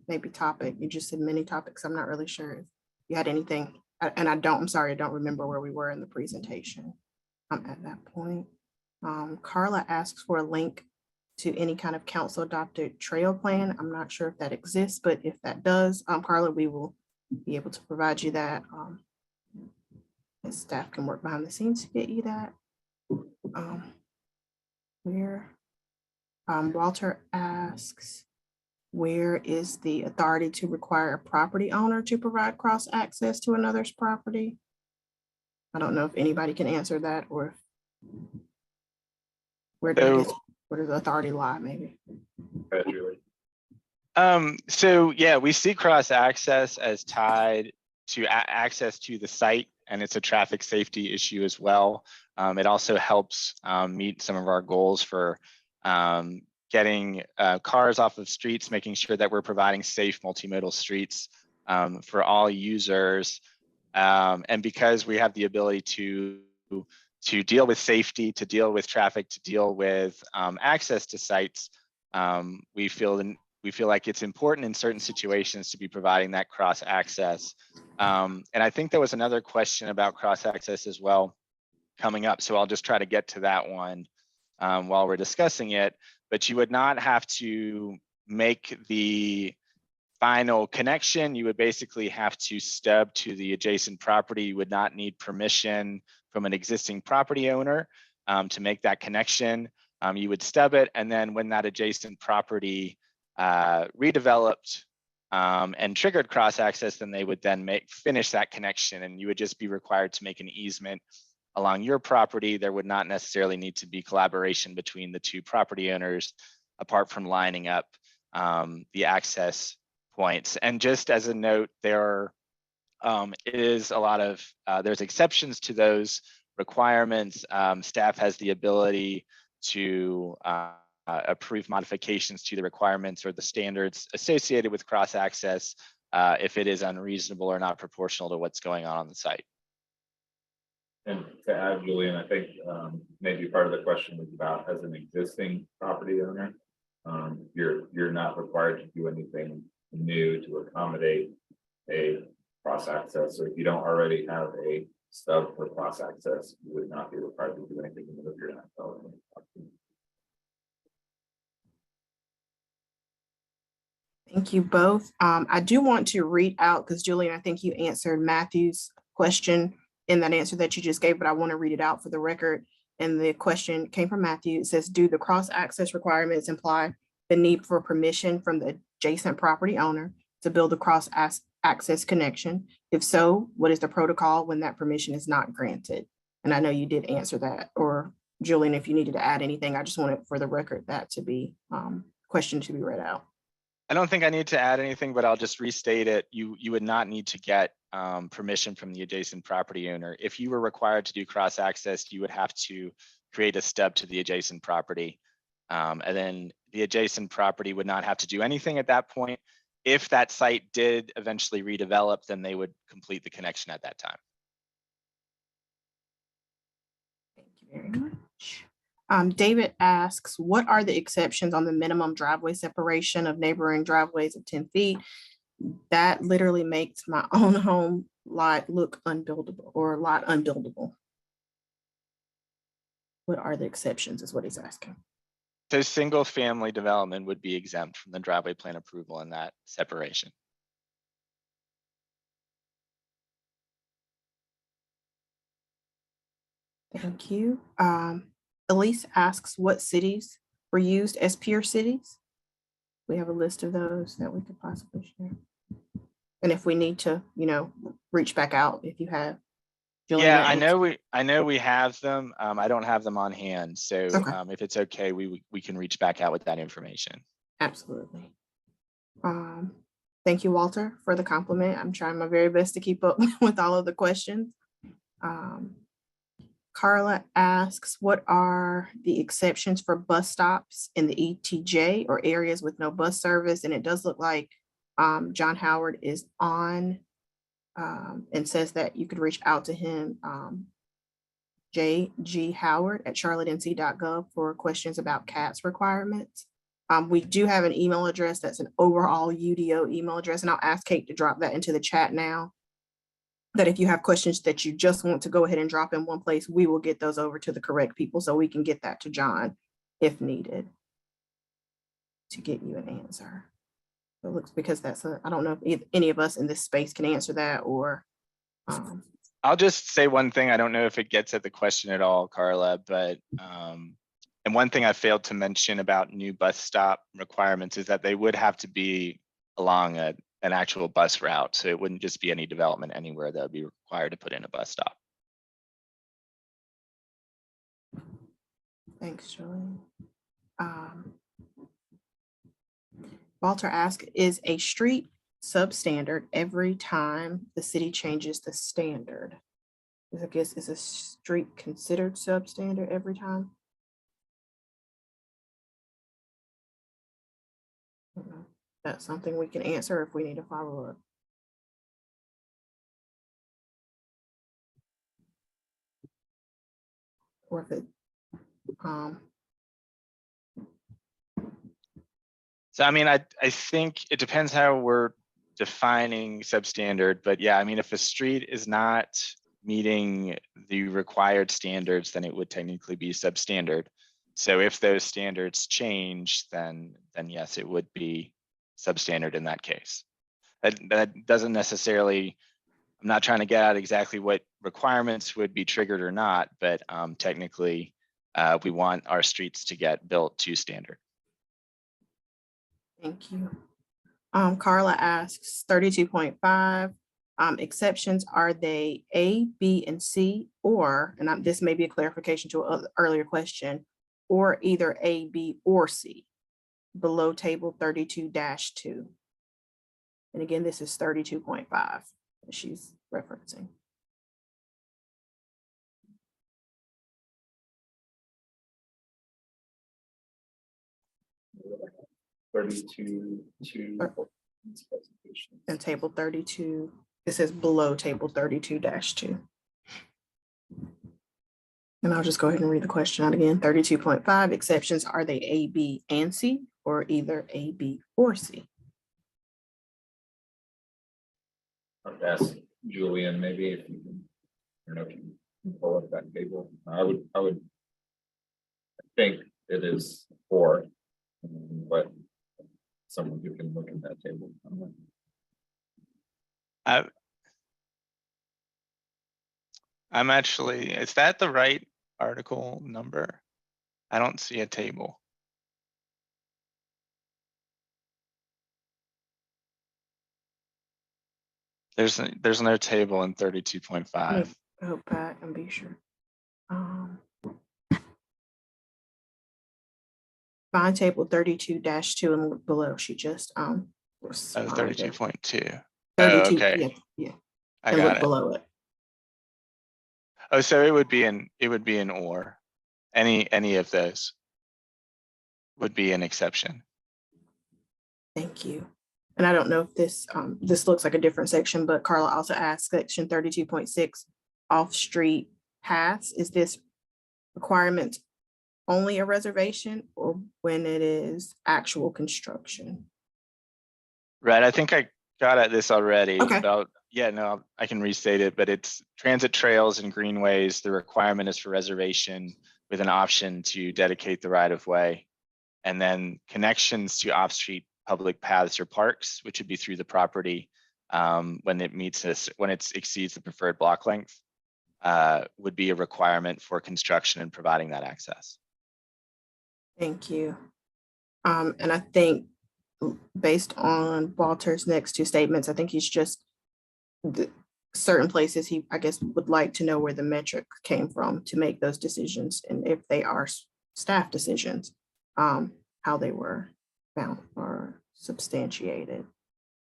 maybe topic. You just said many topics. I'm not really sure if you had anything, and I'm sorry, I don't remember where we were in the presentation at that point. Carla asks for a link to any kind of council adopted trail plan. I'm not sure if that exists, but if that does, Carla, we will be able to provide you that. And staff can work behind the scenes to get you that. Walter asks, where is the authority to require a property owner to provide cross access to another's property? I don't know if anybody can answer that, or where does the authority lie, maybe? So yeah, we see cross access as tied to access to the site, and it's a traffic safety issue as well. It also helps meet some of our goals for getting cars off of streets, making sure that we're providing safe multimodal streets for all users. And because we have the ability to deal with safety, to deal with traffic, to deal with access to sites, we feel like it's important in certain situations to be providing that cross access. And I think there was another question about cross access as well coming up, so I'll just try to get to that one while we're discussing it. But you would not have to make the final connection. You would basically have to stub to the adjacent property. You would not need permission from an existing property owner to make that connection. You would stub it, and then when that adjacent property redeveloped and triggered cross access, then they would then finish that connection, and you would just be required to make an easement along your property. There would not necessarily need to be collaboration between the two property owners, apart from lining up the access points. And just as a note, there is a lot of there's exceptions to those requirements. Staff has the ability to approve modifications to the requirements or the standards associated with cross access if it is unreasonable or not proportional to what's going on the site. And to add, Julian, I think maybe part of the question was about, as an existing property owner, you're not required to do anything new to accommodate a cross access. So if you don't already have a stub for cross access, you would not be required to do anything if you're not following. Thank you both. I do want to read out, because Julian, I think you answered Matthew's question in that answer that you just gave, but I want to read it out for the record. And the question came from Matthew. It says, do the cross-access requirements imply the need for permission from the adjacent property owner to build a cross-access connection? If so, what is the protocol when that permission is not granted? And I know you did answer that, or Julian, if you needed to add anything, I just wanted for the record that to be question to be read out. I don't think I need to add anything, but I'll just restate it. You would not need to get permission from the adjacent property owner. If you were required to do cross access, you would have to create a stub to the adjacent property. And then the adjacent property would not have to do anything at that point. If that site did eventually redevelop, then they would complete the connection at that time. Thank you very much. David asks, what are the exceptions on the minimum driveway separation of neighboring driveways of 10 feet? That literally makes my own home lot look unbuildable or lot unbuildable. What are the exceptions is what he's asking. So single family development would be exempt from the driveway plan approval in that separation. Thank you. Elise asks, what cities were used as peer cities? We have a list of those that we could possibly share. And if we need to, reach back out if you have. Julian, Yeah, I know we have them. I don't have them on hand. So Okay. If it's okay, we can reach back out with that information. Absolutely. Thank you, Walter, for the compliment. I'm trying my very best to keep up with all of the questions. Carla asks, what are the exceptions for bus stops in the ETJ or areas with no bus service? And it does look like John Howard is on and says that you could reach out to him, jghoward@charlottenc.gov for questions about CATS requirements. We do have an email address that's an overall UDO email address, and I'll ask Kate to drop that into the chat now. That if you have questions that you just want to go ahead and drop in one place, we will get those over to the correct people so we can get that to John if needed to get you an answer. It looks because I don't know if any of us in this space can answer that or. I'll just say one thing. I don't know if it gets at the question at all, Carla, but and one thing I failed to mention about new bus stop requirements is that they would have to be along an actual bus route. So it wouldn't just be any development anywhere that would be required to put in a bus stop. Thanks, Julie. Walter asked, is a street substandard every time the city changes the standard? I guess, is a street considered substandard every time? I don't know. That's something we can answer if we need to follow up. Or if it, So, I mean, I think it depends how we're defining substandard, but yeah, I mean, if a street is not meeting the required standards, then it would technically be substandard. So if those standards change, then yes, it would be substandard in that case. That doesn't necessarily, I'm not trying to get at exactly what requirements would be triggered or not, but technically we want our streets to get built to standard. thank you. Carla asks 32.5, exceptions, are they A, B, and C, or, and this may be a clarification to an earlier question, or either A, B, or C, below table 32-2. And again, this is 32.5 that she's referencing. And table 32, it says below table 32-2. And I'll just go ahead and read the question out again. 32.5, exceptions, are they A, B, and C, or either A, B, or C? I'll ask Julian, maybe if you can don't know if you can pull up that table. I would think it is 4, but someone who can look at that table. I'm actually, is that the right article number? I don't see a table. There's no table in 32.5. Go back and be sure. Find table 32-2 and look below. She just Oh, responded. 32.2. 32, okay. yeah. I And got look it. below it. Oh, so it would be an or. Any of those would be an exception. Thank you. And I don't know if this looks like a different section, but Carla also asked section 32.6 off-street paths. Is this requirement only a reservation or when it is actual construction? Right, I think I got at this already. Okay. About, yeah, no, I can restate it, but it's transit trails and greenways. The requirement is for reservation with an option to dedicate the right of way. And then connections to off-street public paths or parks, which would be through the property when it meets this, when it exceeds the preferred block length, would be a requirement for construction and providing that access. Thank you. And I think based on Walter's next 2 statements, I think he's just certain places he, I guess, would like to know where the metric came from to make those decisions, and if they are staff decisions, how they were found or substantiated.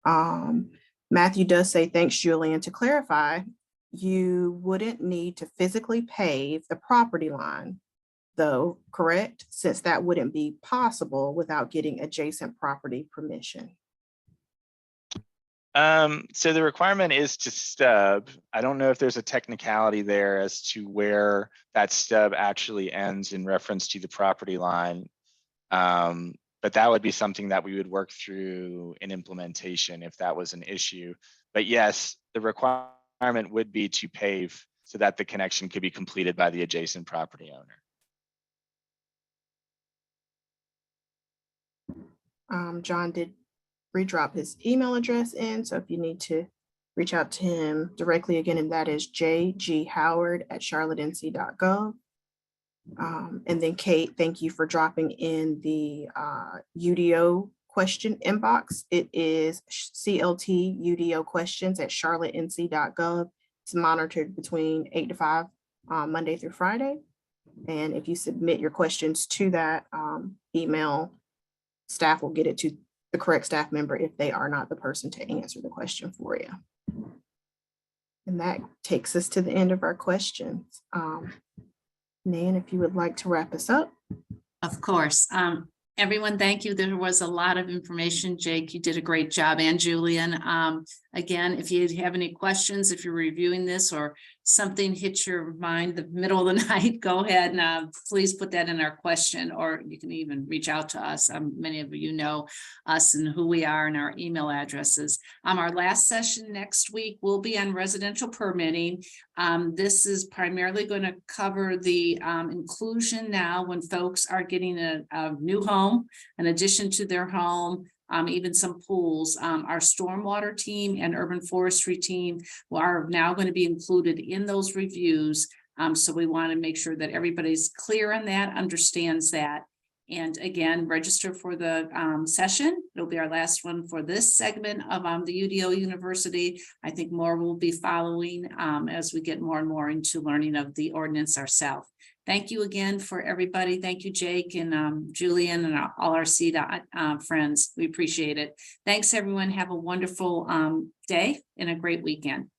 Matthew does say, thanks, Julian. To clarify, you wouldn't need to physically pave the property line, though, correct? Since that wouldn't be possible without getting adjacent property permission. So the requirement is to stub. I don't know if there's a technicality there as to where that stub actually ends in reference to the property line. But that would be something that we would work through in implementation if that was an issue. But yes, the requirement would be to pave so that the connection could be completed by the adjacent property owner. John did redrop his email address in, so if you need to reach out to him directly again, and that is jghoward@charlottenc.gov. And then Kate, thank you for dropping in the UDO question inbox. It is CLT UDO questions at charlottenc.gov. It's monitored between 8 to 5 Monday through Friday. And if you submit your questions to that email, staff will get it to the correct staff member if they are not the person to answer the question for you. And that takes us to the end of our questions. Nan, if you would like to wrap us up. Of course. Everyone, thank you. There was a lot of information. Jake, you did a great job, and Julian. Again, if you have any questions, if you're reviewing this or something hits your mind the middle of the night, go ahead and please put that in our question, or you can even reach out to us. Many of you know us and who we are and our email addresses. Our last session next week will be on residential permitting. This is primarily going to cover the inclusion now when folks are getting a new home, an addition to their home, even some pools. Our stormwater team and urban forestry team are now going to be included in those reviews. So we want to make sure that everybody's clear on that, understands that. And again, register for the session. It'll be our last one for this segment of the UDO University. I think more will be following as we get more and more into learning of the ordinance ourselves. Thank you again for everybody. Thank you, Jake and Julian and all our CDOT friends. We appreciate it. Thanks, everyone. Have a wonderful day and a great weekend.